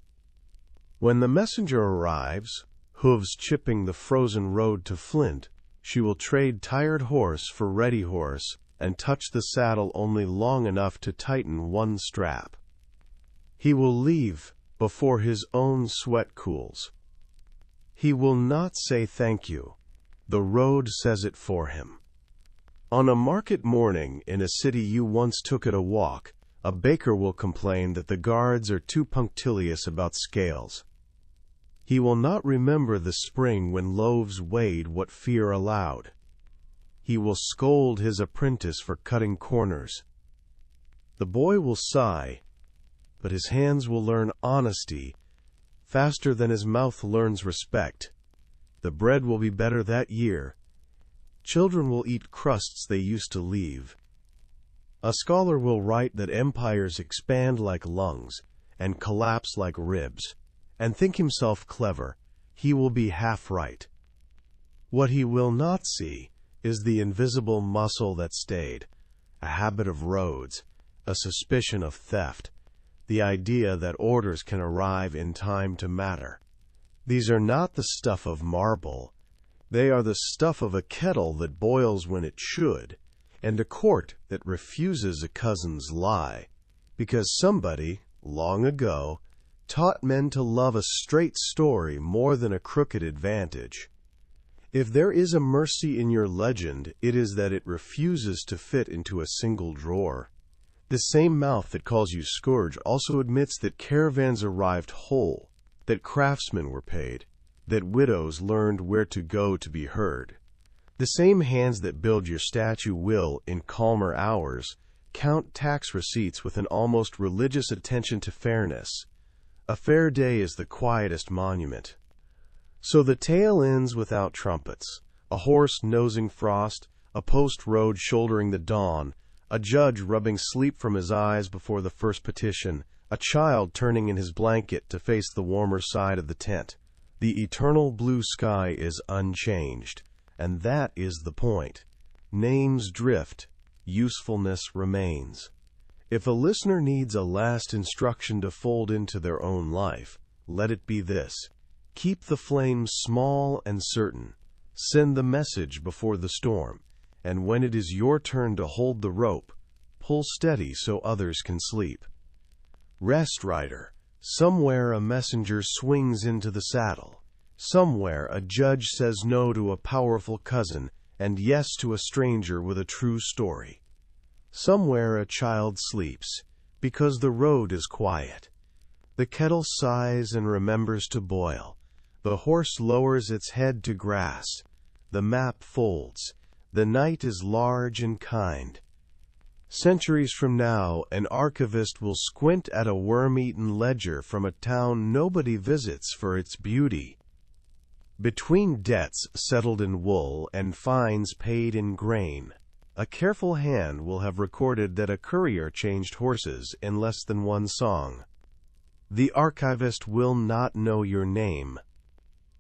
When the messenger arrives, hooves chipping the frozen road to Flint, she will trade tired horse for ready horse and touch the saddle only long enough to tighten one strap. He will leave before his own sweat cools. He will not say thank you. The road says it for him. On a market morning in a city you once took at a walk, a baker will complain that the guards are too punctilious about scales. He will not remember the spring when loaves weighed what fear allowed. He will scold his apprentice for cutting corners. The boy will sigh, but his hands will learn honesty faster than his mouth learns respect. The bread will be better that year. Children will eat crusts they used to leave. A scholar will write that empires expand like lungs and collapse like ribs, and think himself clever. He will be half right. What he will not see is the invisible muscle that stayed, a habit of roads, a suspicion of theft, the idea that orders can arrive in time to matter. These are not the stuff of marble. They are the stuff of a kettle that boils when it should, and a court that refuses a cousin's lie, because somebody, long ago, taught men to love a straight story more than a crooked advantage. If there is a mercy in your legend, it is that it refuses to fit into a single drawer. The same mouth that calls you scourge also admits that caravans arrived whole, that craftsmen were paid, that widows learned where to go to be heard. The same hands that build your statue will, in calmer hours, count tax receipts with an almost religious attention to fairness. A fair day is the quietest monument. So the tale ends without trumpets, a horse nosing frost, a post road shouldering the dawn, a judge rubbing sleep from his eyes before the first petition, a child turning in his blanket to face the warmer side of the tent. The eternal blue sky is unchanged, and that is the point. Names drift, usefulness remains. If a listener needs a last instruction to fold into their own life, let it be this: keep the flame small and certain. Send the message before the storm, and when it is your turn to hold the rope, pull steady so others can sleep. Rest, rider. Somewhere a messenger swings into the saddle. Somewhere a judge says no to a powerful cousin and yes to a stranger with a true story. Somewhere a child sleeps, because the road is quiet. The kettle sighs and remembers to boil. The horse lowers its head to grass. The map folds. The night is large and kind. Centuries from now, an archivist will squint at a worm-eaten ledger from a town nobody visits for its beauty. Between debts settled in wool and fines paid in grain, a careful hand will have recorded that a courier changed horses in less than one song. The archivist will not know your name.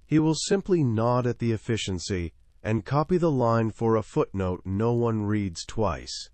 He will simply nod at the efficiency and copy the line for a footnote no one reads twice.